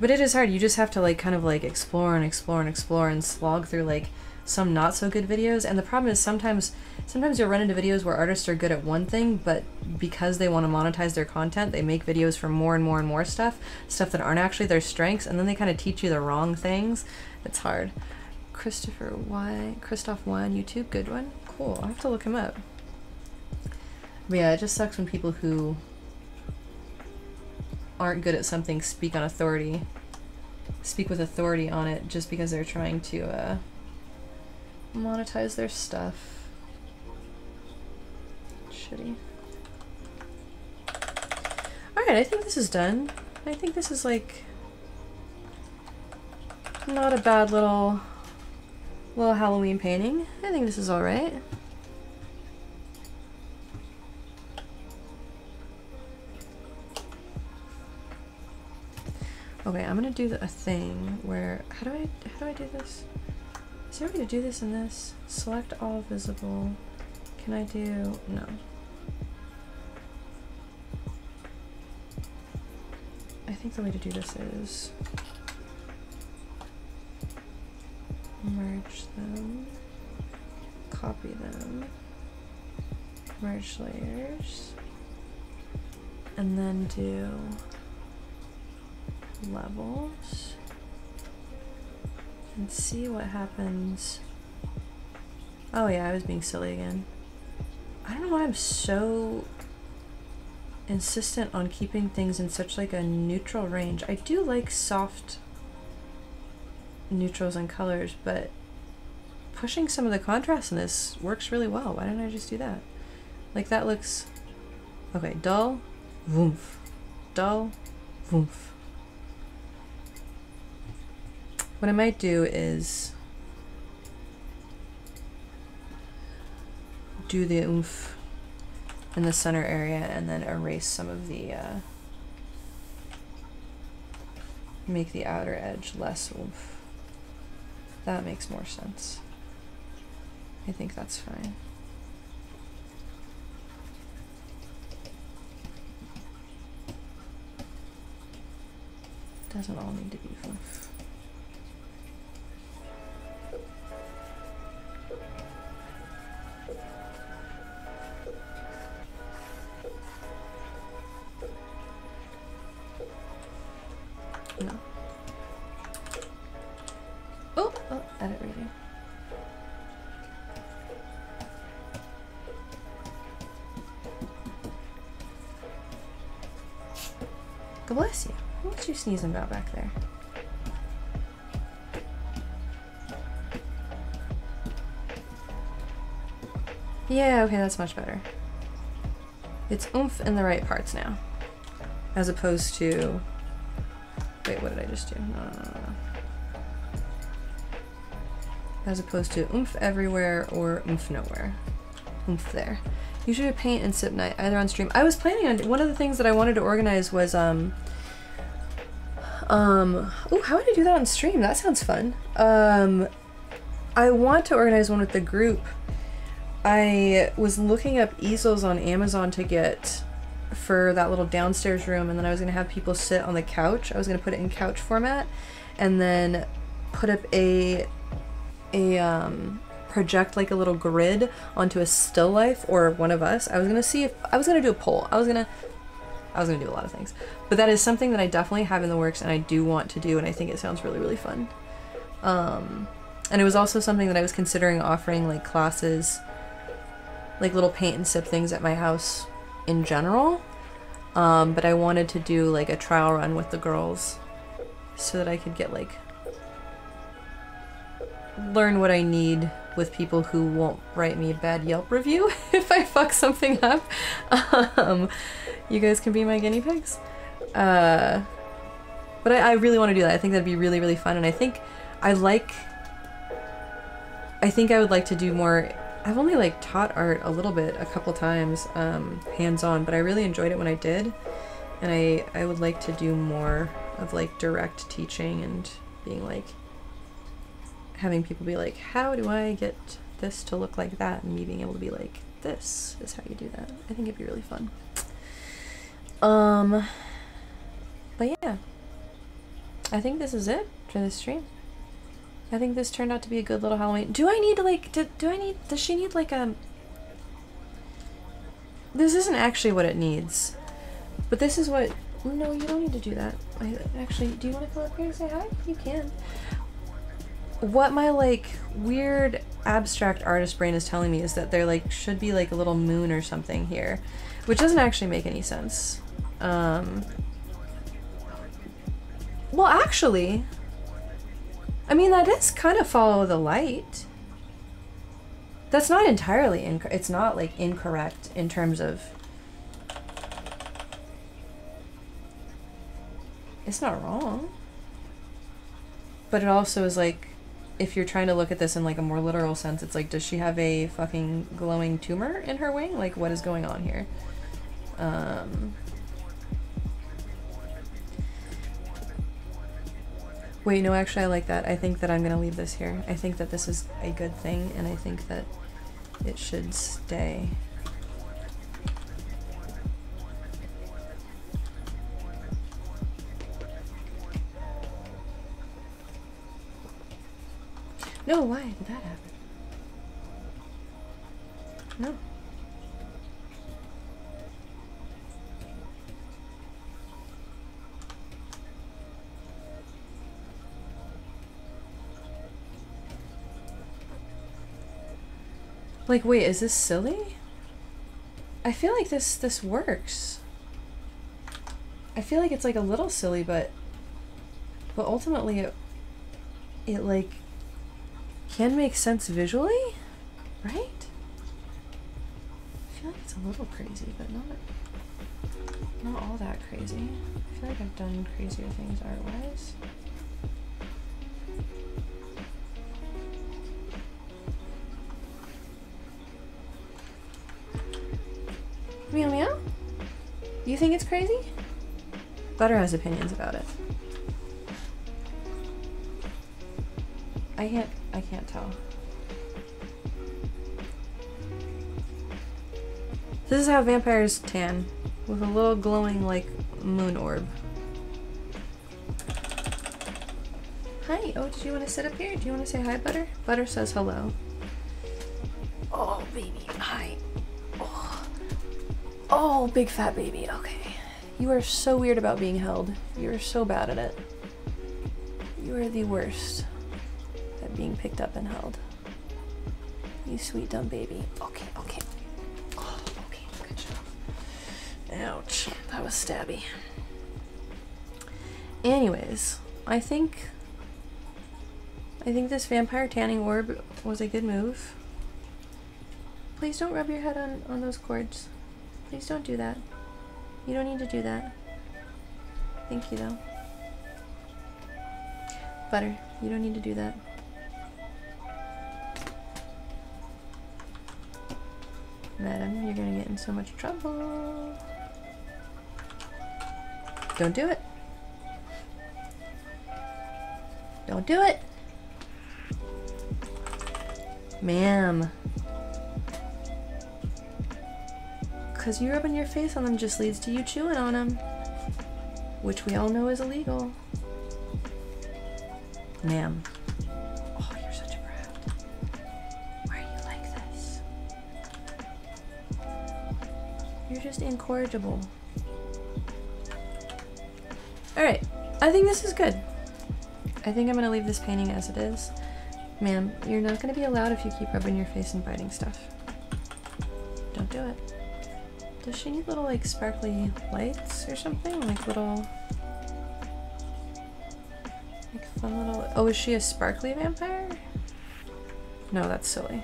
But it is hard. You just have to like kind of like explore and explore and explore and slog through like some not so good videos. And the problem is sometimes you'll run into videos where artists are good at one thing, but because they want to monetize their content, they make videos for more and more and more stuff that aren't actually their strengths, and then they kind of teach you the wrong things. It's hard. Christoph Y on YouTube, good one. Cool, I'll have to look him up. But yeah, it just sucks when people who aren't good at something speak with authority on it just because they're trying to monetize their stuff. Shitty. Alright, I think this is done. I think this is like not a bad little Halloween painting. I think this is alright. Okay, I'm gonna do a thing where, how do I do this? Is there a way to do this in this? Select all visible. Can I do, no. I think the way to do this is merge them, copy them, merge layers, and then do levels and see what happens. Oh yeah, I was being silly again. I don't know why I'm so insistent on keeping things in such like a neutral range. I do like soft neutrals and colors, but pushing some of the contrast in this works really well. Why don't I just do that? Like that looks okay. Dull, woof, dull, woof. What I might do is do the oomph in the center area and then erase some of the, make the outer edge less oomph. That makes more sense. I think that's fine. Doesn't all need to be oomph. No. Oh, edit redo. God bless you. What you sneezing about back there? Yeah, okay, that's much better. It's oomph in the right parts now. As opposed to... Wait, what did I just do? No. As opposed to oomph everywhere or oomph nowhere. Oomph there. Usually paint and sip night, either on stream. I was planning on... One of the things that I wanted to organize was, oh, how would I do that on stream? That sounds fun. I want to organize one with the group. I was looking up easels on Amazon to get for that little downstairs room, and then I was gonna have people sit on the couch. I was gonna put it in couch format and then put up project like a little grid onto a still life or one of us. I was gonna see if I was gonna do a poll. I was gonna do a lot of things, but that is something that I definitely have in the works and I do want to do, and I think it sounds really, really fun. And it was also something that I was considering offering like classes, like little paint and sip things at my house in general, but I wanted to do like a trial run with the girls so that I could get like learn what I need with people who won't write me a bad Yelp review if I fuck something up. You guys can be my guinea pigs. But I really want to do that. I think that'd be really, really fun, and I think I would like to do more. I've only like taught art a little bit, a couple times, hands-on, but I really enjoyed it when I did, and I would like to do more of like direct teaching and being like, having people be like, how do I get this to look like that, and me being able to be like, this is how you do that. I think it'd be really fun. But yeah, I think this is it for this stream. I think this turned out to be a good little Halloween. Do I need to like, does she need like a... This isn't actually what it needs. But this is what... No, you don't need to do that. Actually, do you want to come up here and say hi? You can. What my like weird abstract artist brain is telling me is that there like should be like a little moon or something here, which doesn't actually make any sense. Well, actually, I mean, that is kind of follow the light. That's not entirely it's not like incorrect in terms of... It's not wrong. But it also is like, if you're trying to look at this in like a more literal sense, it's like, does she have a fucking glowing tumor in her wing? Like, what is going on here? Wait, no, actually I like that. I think that I'm gonna leave this here. I think that this is a good thing, and I think that it should stay. No, why did that happen? No. Like, wait, is this silly? I feel like this works. I feel like it's like a little silly, but ultimately it like can make sense visually, right? I feel like it's a little crazy, but not all that crazy. I feel like I've done crazier things art-wise. Meow meow? You think it's crazy? Butter has opinions about it. I can't tell. This is how vampires tan, with a little glowing like moon orb. Hi, oh, did you want to sit up here? Do you want to say hi, Butter? Butter says hello. Oh, baby, hi. Oh, big fat baby, okay. You are so weird about being held. You are so bad at it. You are the worst at being picked up and held. You sweet dumb baby. Okay, okay. Oh, okay, good job. Ouch, that was stabby. Anyways, I think this vampire tanning orb was a good move. Please don't rub your head on those cords. Please don't do that. You don't need to do that. Thank you, though. Butter, you don't need to do that. Madam, you're gonna get in so much trouble. Don't do it. Don't do it. Ma'am. Because you rubbing your face on them just leads to you chewing on them, which we all know is illegal. Ma'am. Oh, you're such a brat. Why are you like this? You're just incorrigible. Alright, I think this is good. I think I'm going to leave this painting as it is. Ma'am, you're not going to be allowed if you keep rubbing your face and biting stuff. Don't do it. Does she need little like sparkly lights or something? Like little... like fun little... Oh, is she a sparkly vampire? No, that's silly.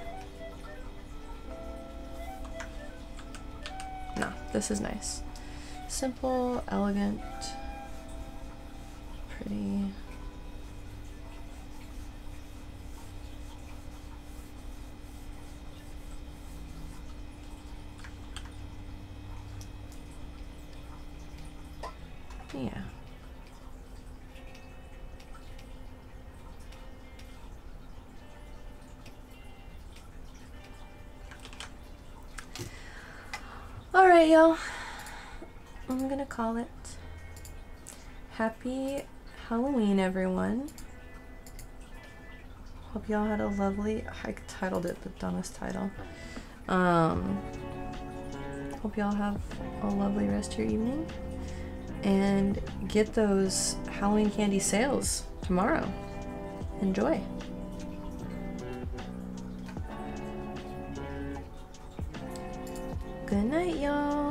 No, this is nice. Simple, elegant, pretty... Yeah. Alright, y'all. I'm gonna call it. Happy Halloween, everyone. Hope y'all had a lovely, I titled it the dumbest title. Hope y'all have a lovely rest of your evening. And get those Halloween candy sales tomorrow. Enjoy. Good night, y'all.